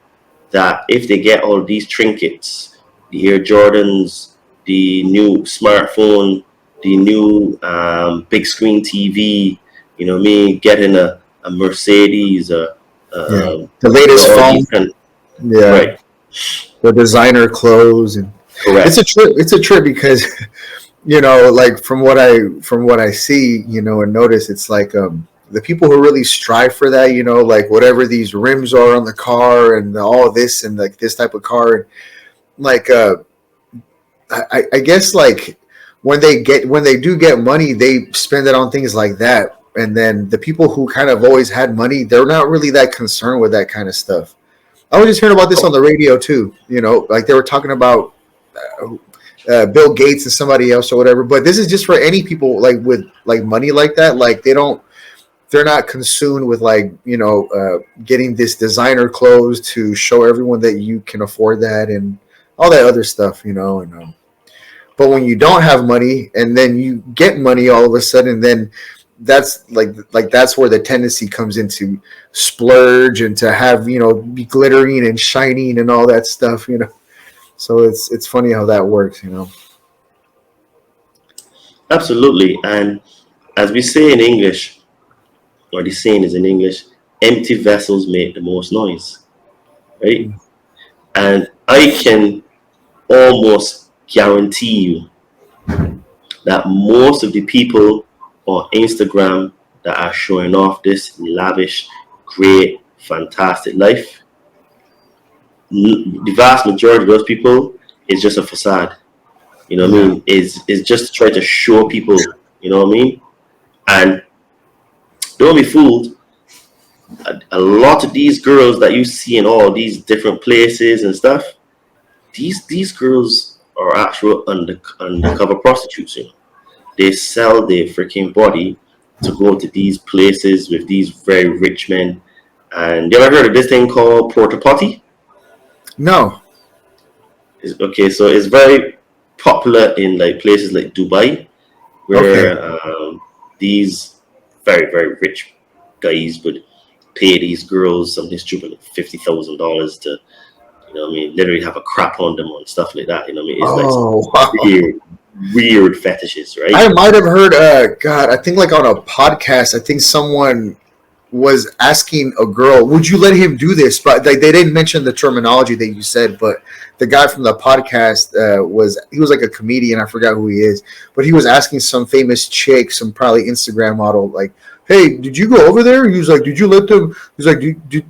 that if they get all these trinkets, the Air Jordans, the new smartphone, the new big screen TV, you know what I mean, getting a Mercedes, Yeah, the latest all phone. these kind, Yeah, right, the designer clothes, and it's a correct, trip. It's a trip because like from what I see, and notice, it's like the people who really strive for that, like whatever these rims are on the car and all this and like this type of car, like I guess like when they do get money, they spend it on things like that. And then the people who kind of always had money, they're not really that concerned with that kind of stuff. I was just hearing about this on the radio too. Like they were talking about Bill Gates and somebody else or whatever. But this is just for any people like with like money like that. Like they're not consumed with like getting this designer clothes to show everyone that you can afford that and all that other stuff. And but when you don't have money and then you get money all of a sudden, then that's like that's where the tendency comes into splurge and to have be glittering and shining and all that stuff. So it's funny how that works. absolutely. And as we say in English, or the saying is in English, empty vessels make the most noise, right? And I can almost guarantee you that most of the people on Instagram that are showing off this lavish, great, fantastic life, the vast majority of those people is just a facade. You know what I Yeah. mean? Is just to try to show people. You know what I mean? And don't be fooled. A lot of these girls that you see in all these different places and stuff, these girls are actual undercover prostitutes. They sell their freaking body to go to these places with these very rich men. And you ever heard of this thing called porta potty? No. Okay, so it's very popular in like places like Dubai, Okay. where these very very rich guys would pay these girls something stupid like $50,000 to, you know what I mean, literally have a crap on them and stuff like that. You know what I mean? It's like some Oh, wow. weird weird fetishes, right? I might have heard. God, I think like on a podcast, I think someone was asking a girl, "Would you let him do this?" But they didn't mention the terminology that you said. But the guy from the podcast he was like a comedian. I forgot who he is, but he was asking some famous chick, some probably Instagram model, like, "Hey, did you go over there?" He was like, "Did you let them?" He's like, "Did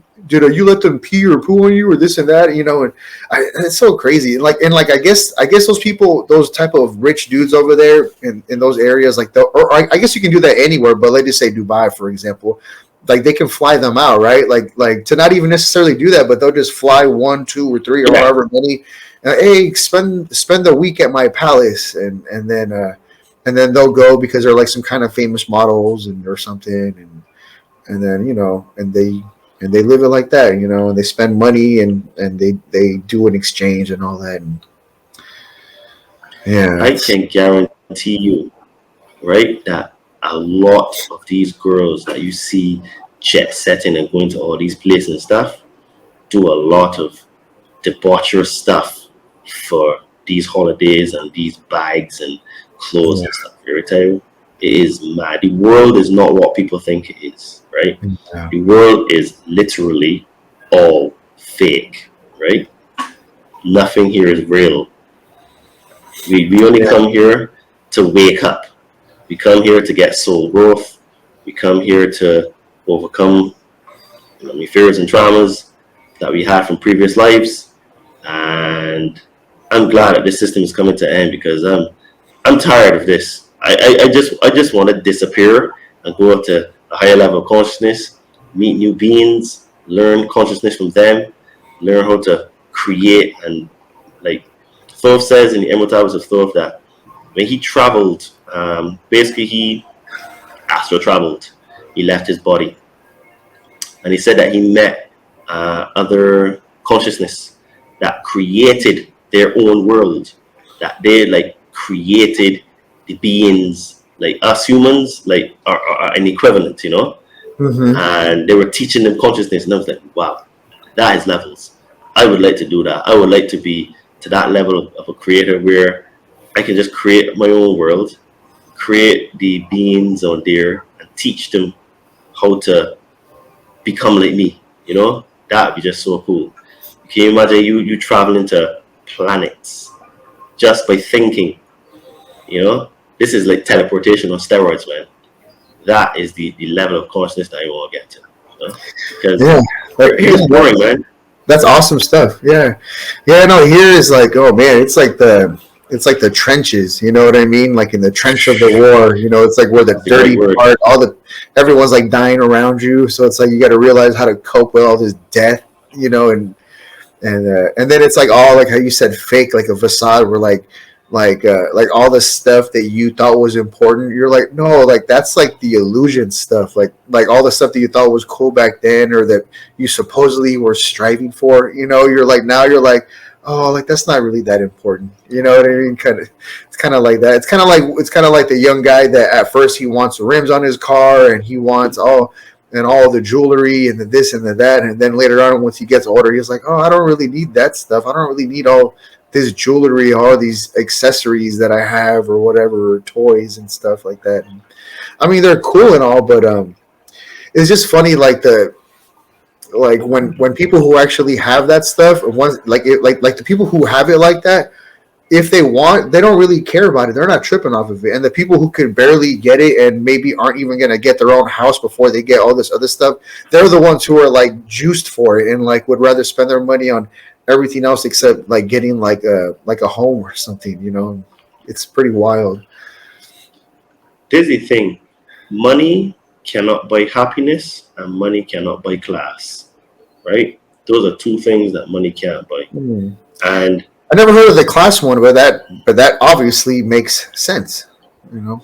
you let them pee or poo on you or this and that?" And it's so crazy. And I guess those people, those type of rich dudes over there in those areas, like or I guess you can do that anywhere, but let's just say Dubai, for example, like they can fly them out, right? Like to not even necessarily do that, but they'll just fly one, two, or three, or Yeah, however many. Hey, spend the week at my palace, and then they'll go because they're like some kind of famous models and or something, and then and and they live it like that, you know, and they spend money and they do an exchange and all that. And yeah, I can guarantee you, right, that a lot of these girls that you see jet setting and going to all these places and stuff do a lot of debaucherous stuff for these holidays and these bags and clothes and stuff. Every time it is mad. The world is not what people think it is, right? Yeah. The world is literally all fake, right? Nothing here is real. We only come here to wake up. We come here to get soul growth. We come here to overcome fears and traumas that we had from previous lives. And I'm glad that this system is coming to an end, because I'm tired of this. I just want to disappear and go up to a higher level of consciousness, meet new beings, learn consciousness from them, learn how to create. And like Thoth says in the Emerald Tablets of Thoth that when he traveled, basically he astral traveled. He left his body, and he said that he met other consciousness that created their own world, that they like created the beings like us humans, like are an equivalent, you know. And they were teaching them consciousness, and I was like, wow, that is levels. I would like to do that. I would like to be to that level of a creator where I can just create my own world, create the beings on there, and teach them how to become like me, you know. That would be just so cool. Can you imagine you traveling to planets just by thinking, you know? This is like teleportation on steroids, man. That is the level of consciousness that I want to get to. You know? Because it's boring, man. That's awesome stuff. Yeah. No, here is like, oh man, it's like the trenches. You know what I mean? Like in the trench of the war. You know, it's like where the dirty part, everyone's like dying around you. So it's like you got to realize how to cope with all this death. You know, and then it's like all like how you said fake, like a facade where like all the stuff that you thought was important, you're like, no, like that's like the illusion stuff, like all the stuff that you thought was cool back then or that you supposedly were striving for, you know, you're like, now you're like, oh, like that's not really that important, you know what I mean? It's kind of like that. It's kind of like the young guy that at first he wants rims on his car and he wants all the jewelry and the this and the that, and then later on once he gets older, he's like, oh, I don't really need that stuff. I don't really need all this jewelry, all these accessories that I have or whatever, or toys and stuff like that. And, I mean, they're cool and all, but it's just funny, like when people who actually have that stuff, like the people who have it like that, if they want, they don't really care about it. They're not tripping off of it. And the people who can barely get it and maybe aren't even going to get their own house before they get all this other stuff, they're the ones who are like juiced for it and like would rather spend their money on everything else except like getting like a home or something, you know. It's pretty wild. There's the thing. Money cannot buy happiness and money cannot buy class, right? Those are two things that money can't buy. And I never heard of the class one, but that obviously makes sense, you know.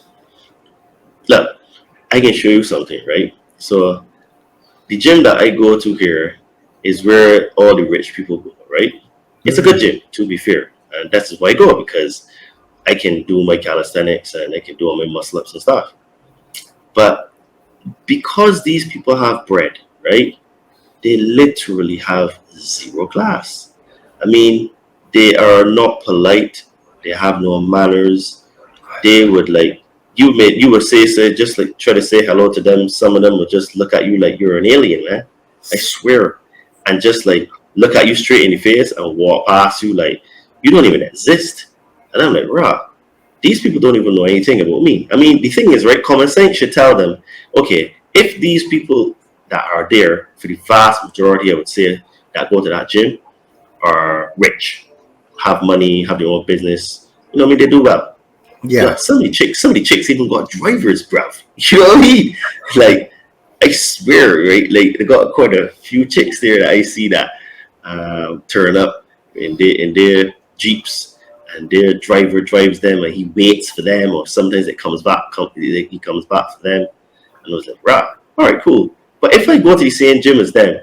Look, I can show you something, right? So the gym that I go to here is where all the rich people go, right? It's a good gym, to be fair. And that's why I go, because I can do my calisthenics and I can do all my muscle ups and stuff. But because these people have bread, right? They literally have zero class. I mean, they are not polite. They have no manners. They would like you would say just like try to say hello to them. Some of them would just look at you like you're an alien, man. I swear, and just like look at you straight in the face and walk past you like you don't even exist. And I'm like, rah, these people don't even know anything about me. I mean, the thing is, right? Common sense should tell them, okay, if these people that are there, for the vast majority, I would say, that go to that gym are rich, have money, have their own business. You know what I mean? They do well. Yeah. Like, some of the chicks even got drivers, bruv. You know what I mean? Like, I swear, right? Like, they got quite a few chicks there that I see that turn up in their Jeeps, and their driver drives them, and he waits for them, or sometimes it comes back. He comes back for them, and I was like, right, all right, cool. But if I go to the same gym as them,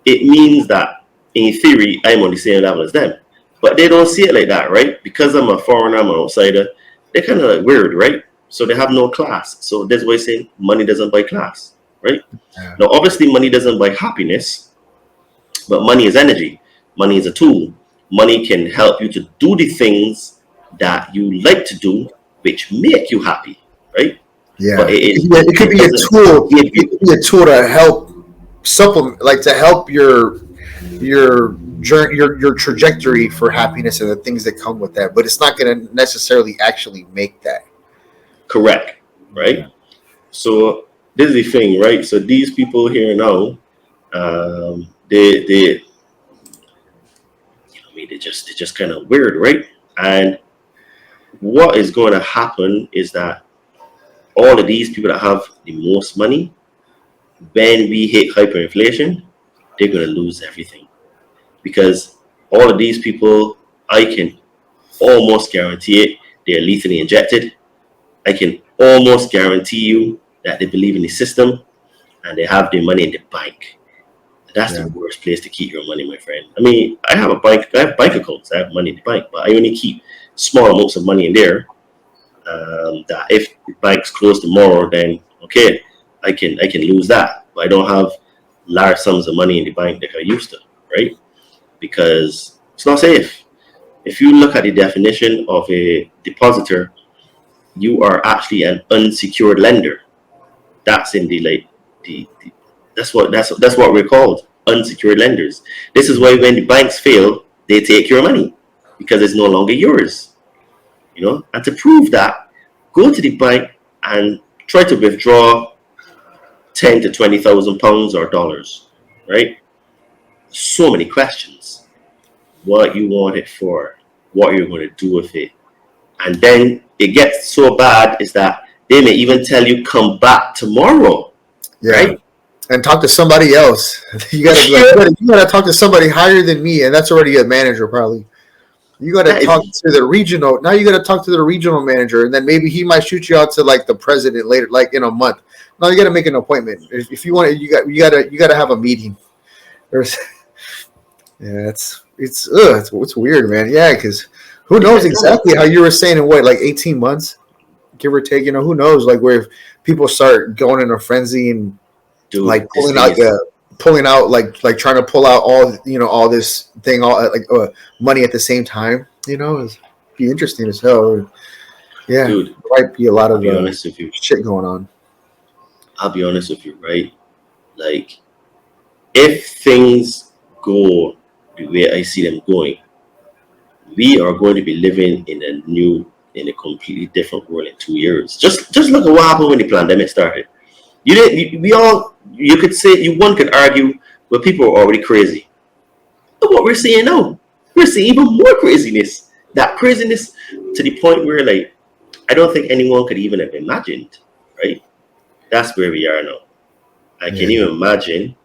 it means that in theory I'm on the same level as them. But they don't see it like that, right? Because I'm a foreigner, I'm an outsider, they're kind of like weird, right? So they have no class. So that's why I say money doesn't buy class, right? Yeah. Now, obviously, money doesn't buy happiness, but money is energy. Money is a tool. Money can help you to do the things that you like to do, which make you happy, right? Yeah, But it could be a tool. It could be a tool to help supplement, like to help your journey, your trajectory for happiness and the things that come with that. But it's not going to necessarily actually make that. Correct, right? So this is the thing, right? So these people here now, they they're just kind of weird, right? And what is going to happen is that all of these people that have the most money, when we hit hyperinflation, they're going to lose everything. Because all of these people, I can almost guarantee it, they're lethally injected. I can almost guarantee you that they believe in the system and they have their money in the bank. That's the worst place to keep your money, my friend. I mean, I have bank accounts, I have money in the bank, but I only keep small amounts of money in there. That if the bank's closed tomorrow, then okay, I can lose that. But I don't have large sums of money in the bank like I used to, right? Because it's not safe. If you look at the definition of a depositor, you are actually an unsecured lender. That's in the that's what we're called, unsecured lenders. This is why when the banks fail, they take your money because it's no longer yours. You know, and to prove that, go to the bank and try to withdraw 10 to 20,000 pounds or dollars, right? So many questions. What you want it for, what you're going to do with it. And then it gets so bad is that they may even tell you come back tomorrow. Yeah. Right? And talk to somebody else. You gotta talk to somebody higher than me, and that's already a manager probably. You gotta talk to the regional. Now you gotta talk to the regional manager, and then maybe he might shoot you out to like the president later, like in a month. No, you gotta make an appointment. If you want it, you gotta have a meeting. It's weird, man. Yeah, because who knows exactly how you were saying in what, like 18 months, give or take. You know, who knows? Like where people start going in a frenzy and like pulling out like trying to pull out all this thing, money at the same time. You know, it'd be interesting as hell. Yeah, dude, there might be a lot of shit going on. I'll be honest with you, right? Like, if things go the way I see them going, we are going to be living in a completely different world in 2 years. Just look at what happened when the pandemic started. You could say, one could argue, but people were already crazy. But what we're seeing now, we're seeing even more craziness. That craziness to the point where, like, I don't think anyone could even have imagined, right? That's where we are now. I can even imagine,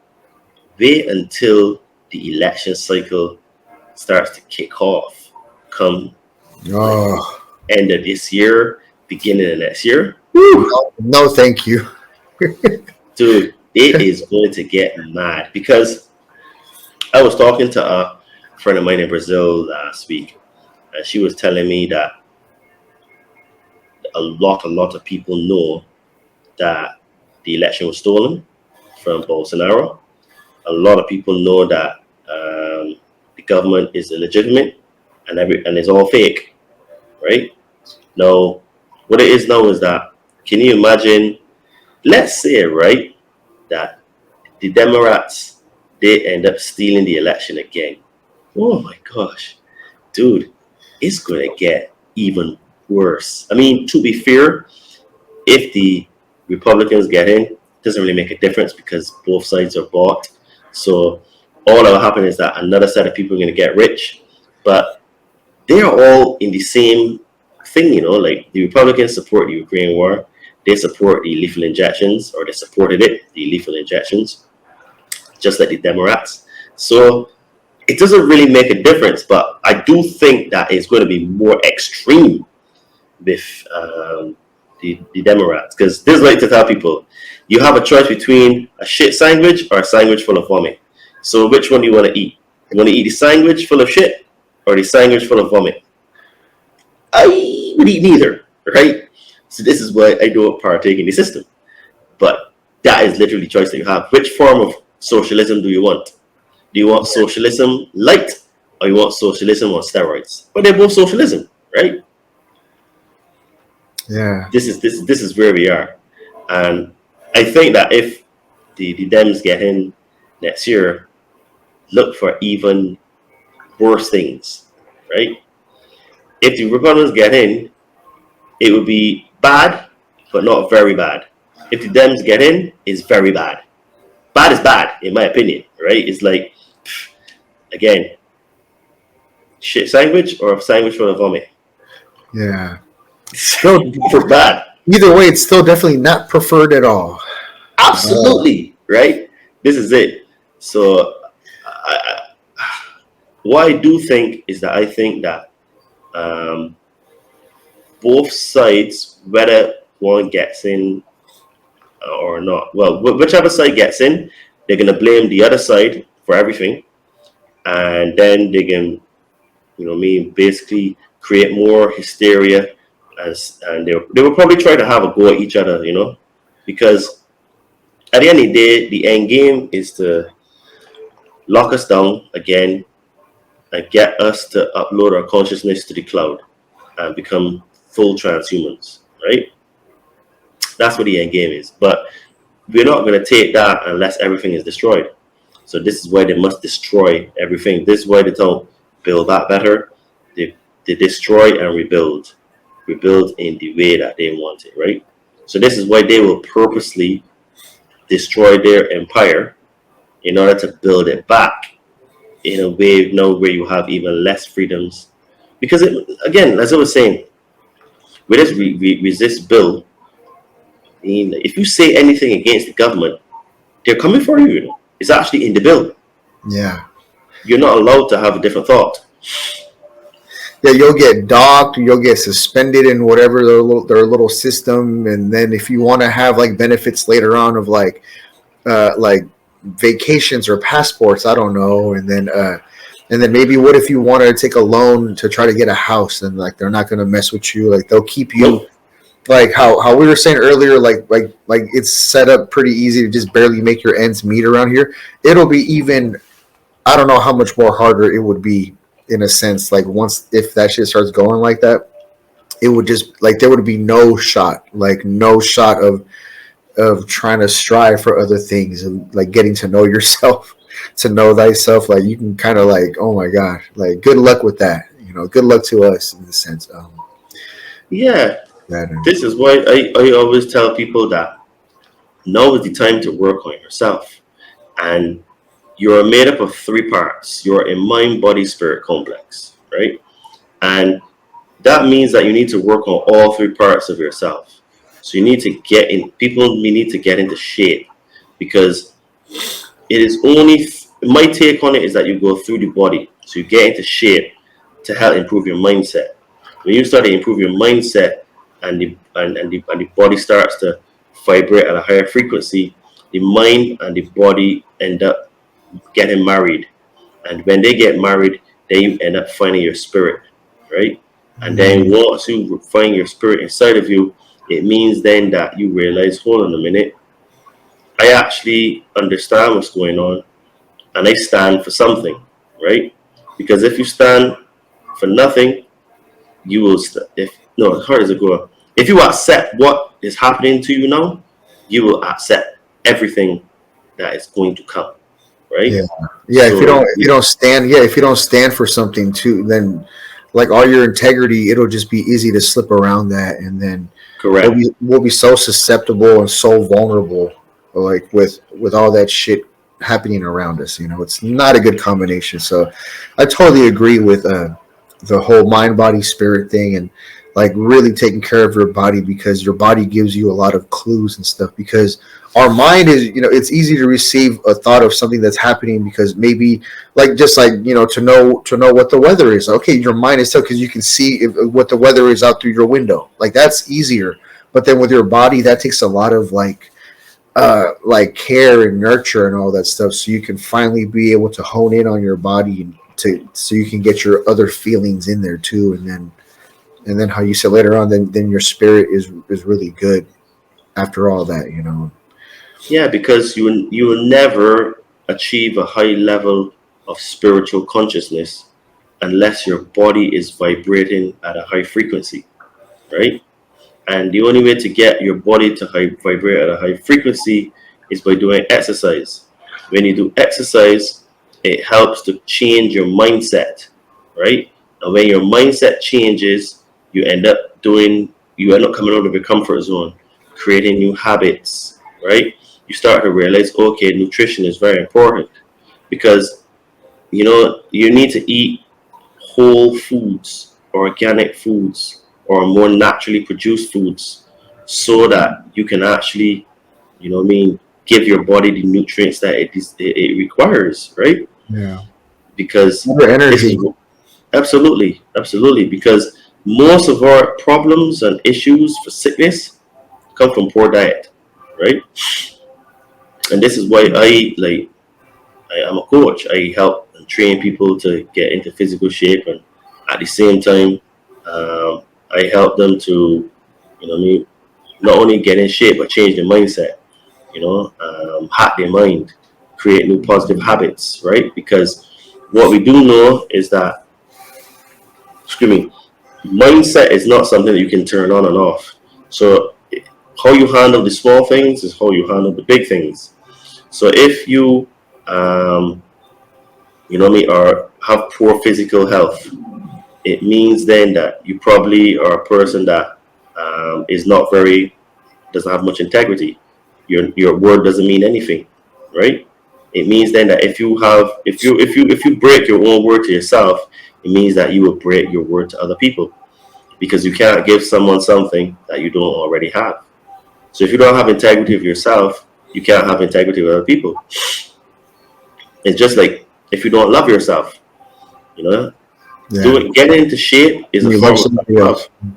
wait until the election cycle starts to kick off, come end of this year, beginning of next year. No, thank you. Dude, it is going to get mad, because I was talking to a friend of mine in Brazil last week, and she was telling me that a lot of people know that the election was stolen from Bolsonaro. A lot of people know that the government is illegitimate and it's all fake, right? Now, what it is now is that, can you imagine, let's say, right, that the Democrats, they end up stealing the election again. Oh my gosh, dude, it's going to get even worse. I mean, to be fair, if the Republicans get in, it doesn't really make a difference because both sides are bought. So all that will happen is that another set of people are going to get rich, but they are all in the same thing, you know, like the Republicans support the Ukraine war. They support the lethal injections, or they supported it, the lethal injections, just like the Democrats. So it doesn't really make a difference, but I do think that it's going to be more extreme with the Democrats, because this is like to tell people, you have a choice between a shit sandwich or a sandwich full of vomit. So which one do you want to eat? You want to eat the sandwich full of shit or the sandwich full of vomit? I would eat neither, right? So this is why I don't partake in the system. But that is literally the choice that you have. Which form of socialism do you want? Do you want socialism light or you want socialism on steroids? But they're both socialism, right? Yeah. This is where we are. And I think that if the Dems get in next year, look for even worse things, right? If the Republicans get in, it would be bad, but not very bad. If the Dems get in, it's very bad. Bad is bad, in my opinion, right? It's like, again, shit sandwich or a sandwich full of vomit. Yeah. Still for bad. Either way, it's still definitely not preferred at all. Absolutely, right? This is it. So, what I do think is that I think that both sides, whether one gets in or not, well, whichever side gets in, they're going to blame the other side for everything. And then they can, basically create more hysteria. And they will probably try to have a go at each other, because at the end of the day, the end game is to lock us down again and get us to upload our consciousness to the cloud and become full transhumans, right? That's what the end game is. But we're not going to take that unless everything is destroyed. So this is why they must destroy everything. This is why they don't build back better. They destroy and rebuild. Rebuild in the way that they want it, right? So this is why they will purposely destroy their empire in order to build it back in a way now where you have even less freedoms. Because again, as I was saying, with this resist bill, if you say anything against the government, they're coming for you. It's actually in the bill. Yeah. You're not allowed to have a different thought. Yeah, you'll get docked, you'll get suspended in whatever their little system, and then if you want to have like benefits later on of like vacations or passports, I don't know, and then maybe what if you want to take a loan to try to get a house, and like they're not going to mess with you, like they'll keep you, like how we were saying earlier, like it's set up pretty easy to just barely make your ends meet around here. It'll be even, I don't know how much more harder it would be. In a sense, like if that shit starts going like that, it would just like there would be no shot of trying to strive for other things and like getting to know yourself, to know thyself. Like you can kind of like, oh my gosh, like good luck with that. Good luck to us in the sense. This is why I always tell people that now is the time to work on yourself, and you're made up of three parts. You're a mind, body, spirit complex, right? And that means that you need to work on all three parts of yourself. So you need to get in. People need to get into shape, because it is only my take on it is that you go through the body, so you get into shape to help improve your mindset. When you start to improve your mindset, and the body starts to vibrate at a higher frequency, the mind and the body end up getting married, and when they get married, then you end up finding your spirit, right? And then once you find your spirit inside of you, it means then that you realize, hold on a minute, I actually understand what's going on, and I stand for something, right? Because if you stand for nothing, you will how does it go? If you accept what is happening to you now, you will accept everything that is going to come. Right? Yeah. So, if you don't stand for something too, then like all your integrity, it'll just be easy to slip around that, and then correct. We'll be so susceptible and so vulnerable, like with all that shit happening around us. It's not a good combination. So I totally agree with the whole mind, body, spirit thing, and like really taking care of your body, because your body gives you a lot of clues and stuff. Because our mind is, it's easy to receive a thought of something that's happening, because maybe to know what the weather is. Okay, your mind is because you can see what the weather is out through your window. Like that's easier. But then with your body, that takes a lot of like like care and nurture and all that stuff, so you can finally be able to hone in on your body and so you can get your other feelings in there too, and then how you said later on, then your spirit is really good after all that, you know. Yeah, because you will never achieve a high level of spiritual consciousness unless your body is vibrating at a high frequency, right? And the only way to get your body to vibrate at a high frequency is by doing exercise. When you do exercise, it helps to change your mindset, right? And when your mindset changes, you end up coming out of your comfort zone, creating new habits, right? You start to realize, okay, nutrition is very important because, you need to eat whole foods, organic foods, or more naturally produced foods so that you can actually, give your body the nutrients that it requires, right? Yeah. Because More energy. absolutely, because most of our problems and issues for sickness come from poor diet, right? And this is why I'm a coach. I help and train people to get into physical shape, and at the same time, I help them to, not only get in shape but change their mindset. Hack their mind, create new positive habits, right? Because what we do know is that, mindset is not something that you can turn on and off. So how you handle the small things is how you handle the big things. So if you, or have poor physical health, it means then that you probably are a person that doesn't have much integrity. Your word doesn't mean anything, right? It means then that if you break your own word to yourself, it means that you will break your word to other people, because you can't give someone something that you don't already have. So if you don't have integrity of yourself, you can't have integrity with other people. It's just like if you don't love yourself, Yeah. getting into shape is You a love form of somebody else. love.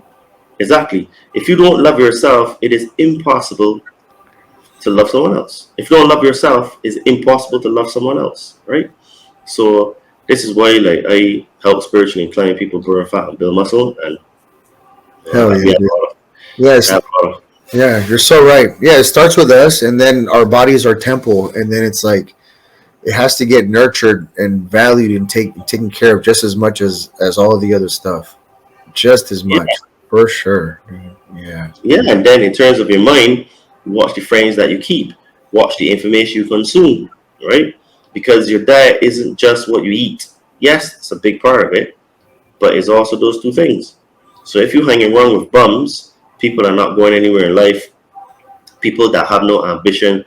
Exactly. If you don't love yourself, it is impossible to love someone else. If you don't love yourself, it's impossible to love someone else, right? So this is why, I help spiritually inclined people burn fat and build muscle, and Hell we yeah, have dude. a lot of, Yes. have a lot of Yeah, you're so right. Yeah, it starts with us, and then our bodies are temple, and then it's like it has to get nurtured and valued and taken care of just as much as all of the other stuff, just as yeah, much, for sure. Yeah. yeah. And then in terms of your mind, watch the friends that you keep, watch the information you consume, right? Because your diet isn't just what you eat. Yes, it's a big part of it, but it's also those two things. So if you're hanging around with bums, people that are not going anywhere in life, people that have no ambition,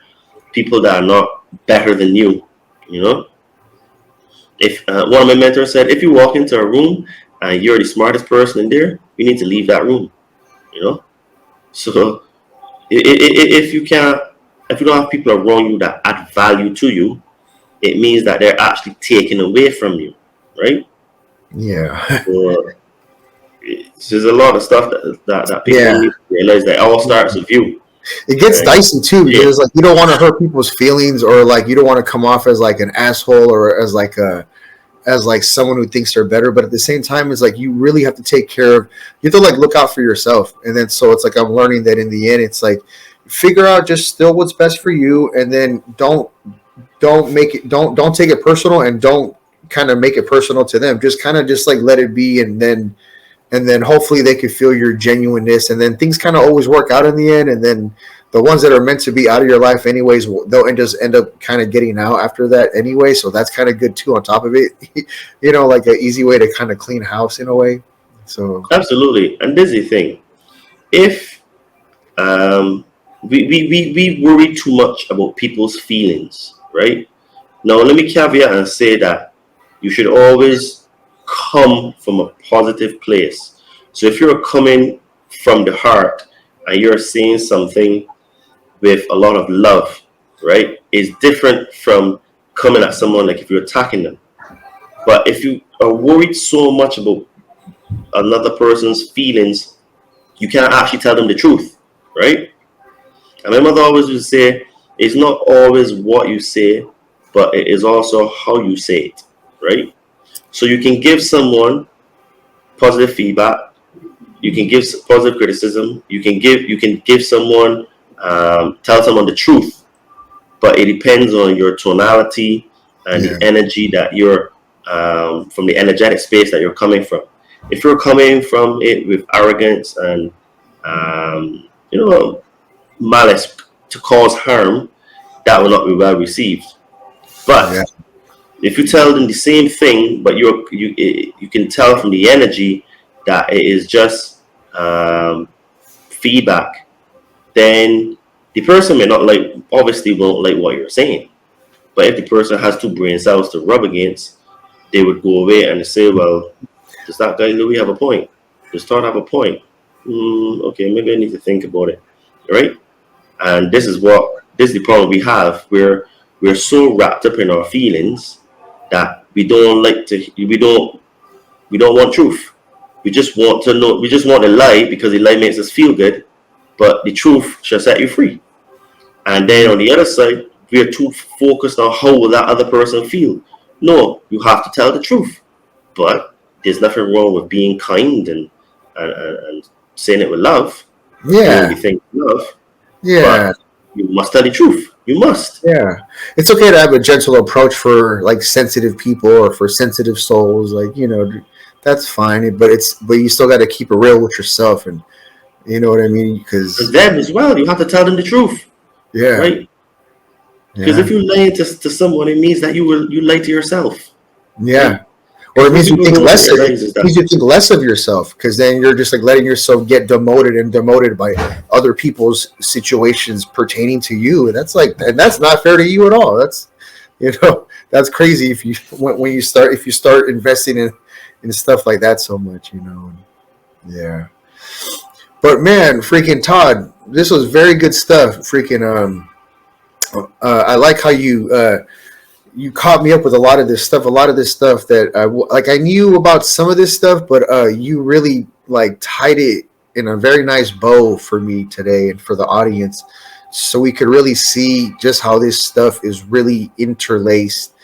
people that are not better than you, you know. If one of my mentors said, if you walk into a room and you're the smartest person in there, you need to leave that room, you know. So if you can't, if you don't have people around you that add value to you, it means that they're actually taking away from you, right? Yeah. So there's a lot of stuff that people Yeah. need to realize that it all starts with you. It gets Right? dicey too, Yeah. because like you don't want to hurt people's feelings, or like you don't want to come off as like an asshole, or as like someone who thinks they're better, but at the same time it's like you really have to take care of, you have to like look out for yourself. And then so it's like I'm learning that in the end it's like figure out just still what's best for you, and then don't make it, don't take it personal, and don't kind of make it personal to them. Just kind of just like let it be, and then hopefully they could feel your genuineness, and then things kind of always work out in the end. And then the ones that are meant to be out of your life anyways, they'll just end up kind of getting out after that anyway, so that's kind of good too on top of it. Like an easy way to kind of clean house in a way. So Absolutely. And this is the thing. If we worry too much about people's feelings, right? Now, let me caveat and say that you should always come from a positive place. So if you're coming from the heart and you're saying something with a lot of love, right, is different from coming at someone like if you're attacking them. But if you are worried so much about another person's feelings, you can't actually tell them the truth, right? And my mother always used to say, it's not always what you say, but it is also how you say it, right? So you can give someone positive feedback, you can give positive criticism, you can give someone tell someone the truth, but it depends on your tonality and the Yeah. energy that you're from the energetic space that you're coming from. If you're coming from it with arrogance and malice to cause harm, that will not be well received. Yeah. But if you tell them the same thing, but you can tell from the energy that it is just feedback, then the person may not like, obviously won't like what you're saying. But if the person has two brain cells to rub against, they would go away and say, well, does that guy Louis have a point? Does Todd have a point? Okay, maybe I need to think about it. Right? And this is the problem we have, where we're so wrapped up in our feelings that we don't want truth. We just want to know, we just want a lie because the lie makes us feel good, but the truth shall set you free. And then on the other side, we are too focused on how will that other person feel. No, you have to tell the truth. But there's nothing wrong with being kind and saying it with love, doing Yeah. the thing with love. Yeah. But you must tell the truth. You must. Yeah. It's okay to have a gentle approach for like sensitive people or for sensitive souls. Like, that's fine. But you still got to keep it real with yourself. And you know what I mean? And Because, them as well, you have to tell them the truth, yeah. right? Because Yeah. if you lie to someone, it means that you lie to yourself. Yeah. Or it What means you people think don't less of realize is it means that you think less of yourself because then you're just like letting yourself get demoted by other people's situations pertaining to you. And that's not fair to you at all. That's crazy when you start investing in stuff like that so much. Yeah. But man, freaking Todd, this was very good stuff. Freaking I like how you caught me up with a lot of this stuff that I knew about some of this stuff, but you really like tied it in a very nice bow for me today and for the audience, so we could really see just how this stuff is really interlaced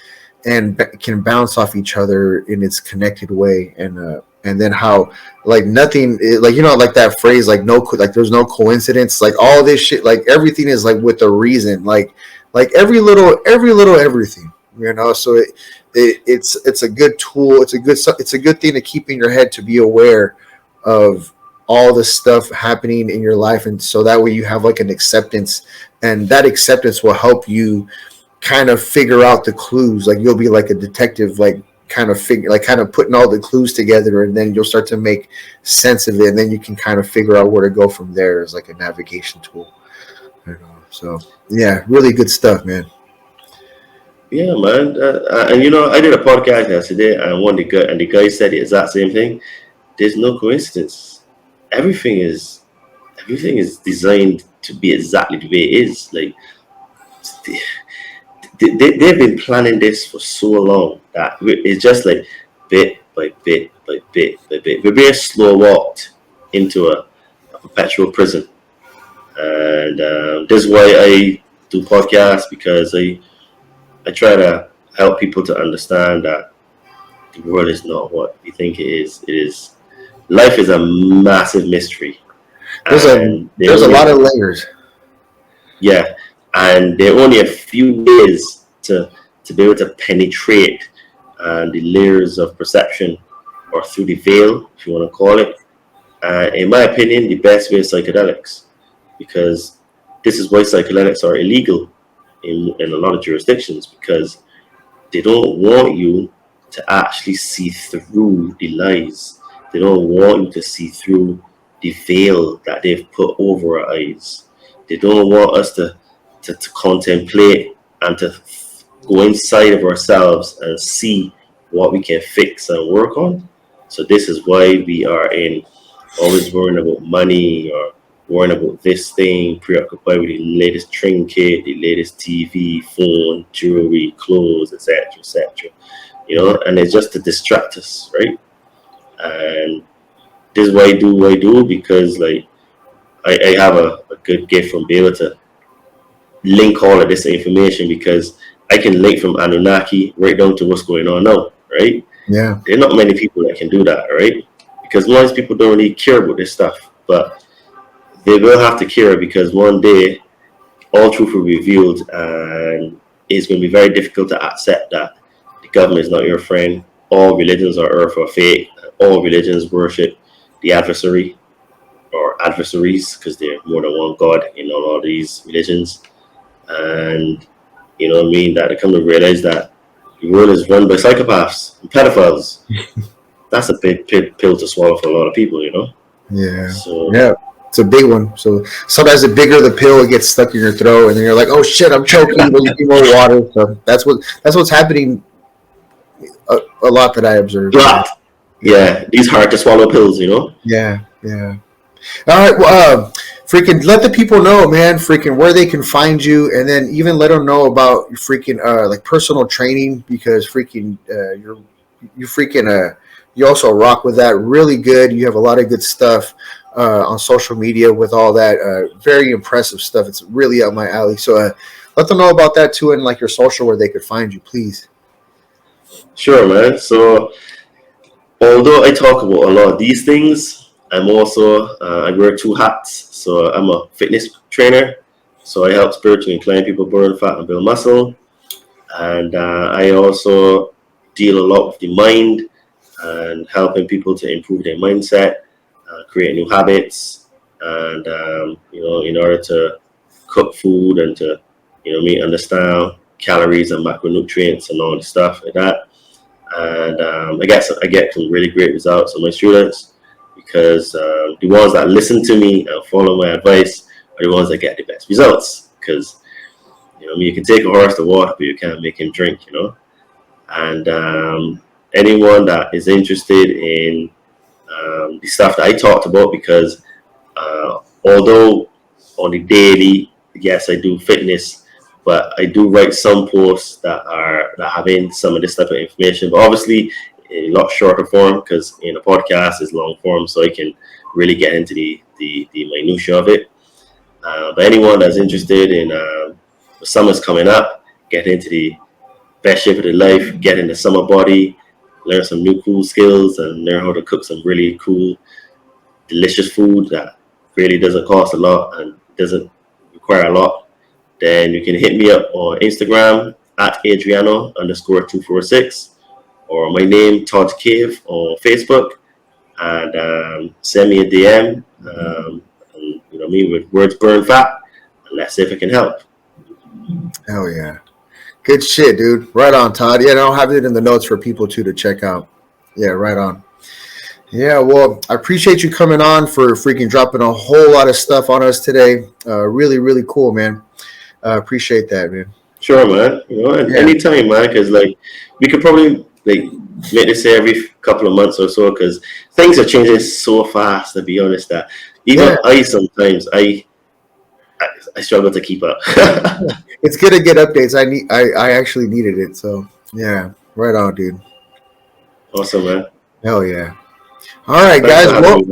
and can bounce off each other in its connected way, and then how like nothing like like that phrase like no like there's no coincidence, like all this shit, like everything is like with a reason, like every little everything. So it's a good tool. It's a good thing to keep in your head, to be aware of all the stuff happening in your life, and so that way you have like an acceptance, and that acceptance will help you kind of figure out the clues. Like you'll be like a detective, like kind of putting all the clues together, and then you'll start to make sense of it, and then you can kind of figure out where to go from there as like a navigation tool. So yeah, really good stuff, man. yeah, man. And I did a podcast yesterday, and the guy said the exact same thing. There's no coincidence. Everything is everything is designed to be exactly the way it is. Like they've been planning this for so long that it's just like bit by bit by bit by bit. We're being slow walked into a perpetual prison, and this is why I do podcasts, because I try to help people to understand that the world is not what you think it is. It is life is a massive mystery, and There's a lot of layers. yeah, and there are only a few ways to be able to penetrate the layers of perception, or through the veil, if you want to call it. In my opinion, the best way is psychedelics, because this is why psychedelics are illegal in a lot of jurisdictions, because they don't want you to actually see through the lies. They don't want you to see through the veil that they've put over our eyes. They don't want us to contemplate and to go inside of ourselves and see what we can fix and work on. So this is why we are in always worrying about money, or worrying about this thing, preoccupied with the latest trinket, the latest TV, phone, jewelry, clothes, etc., etc. And it's just to distract us, right? And this is why I do what I do, because like I have a good gift from being able to link all of this information, because I can link from Anunnaki right down to what's going on now, right? Yeah. There are not many people that can do that, right? Because most people don't really care about this stuff, but they will have to care, because one day all truth will be revealed, and it's going to be very difficult to accept that the government is not your friend. All religions on earth are fake. All religions worship the adversary or adversaries, because they're more than one God in all of these religions. And you know what I mean, that they come to realize that the world is run by psychopaths and pedophiles. That's a big pill to swallow for a lot of people, you know? Yeah. So, yeah. It's a big one. So sometimes the bigger the pill, it gets stuck in your throat, and then you're like, "Oh shit, I'm choking." But you need more water. So that's what's happening. A lot that I observe. Yeah, these hard to swallow pills, you know. Yeah. All right. Well, freaking let the people know, man. Freaking where they can find you, and then even let them know about your freaking like personal training, because freaking you also rock with that really good. You have a lot of good stuff on social media with all that very impressive stuff. It's really up my alley. So let them know about that too, and like your social, where they could find you, please. Sure, man. So although I talk about a lot of these things, I'm also I wear two hats. So I'm a fitness trainer. So I help spiritually inclined people burn fat and build muscle. And I also deal a lot with the mind and helping people to improve their mindset, create new habits, and in order to cook food and to understand calories and macronutrients and all the stuff like that. And I get some really great results on my students, because the ones that listen to me and follow my advice are the ones that get the best results. Because you can take a horse to water, but you can't make him drink, And anyone that is interested in the stuff that I talked about, because although on the daily, yes, I do fitness, but I do write some posts that have in some of this type of information, but obviously in a lot shorter form, because in a podcast is long form, so I can really get into the minutia of it. But anyone that's interested in the summer's coming up, get into the best shape of their life, get in the summer body, learn some new cool skills, and learn how to cook some really cool, delicious food that really doesn't cost a lot and doesn't require a lot, then you can hit me up on Instagram at Adriano_246, or my name, Todd Cave, on Facebook, and send me a DM, and me with words burn fat, and let's see if it can help. Hell yeah. Good shit, dude. Right on, Todd. Yeah, I'll have it in the notes for people too to check out. Yeah, right on. Yeah, well, I appreciate you coming on for freaking dropping a whole lot of stuff on us today. Really, really cool, man. Appreciate that, man. Sure, man. Anytime, man, because we could probably make this every couple of months or so, because things are changing so fast, to be honest, that even I sometimes I struggle to keep up. It's good to get updates. I actually needed it. So yeah, right on, dude. Awesome, man. Hell yeah. All right, guys. Well,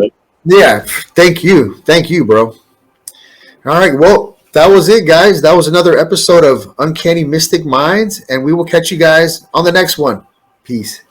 yeah, thank you, bro. All right, well, that was it, guys. That was another episode of Uncanny Mystic Minds, and we will catch you guys on the next one. Peace.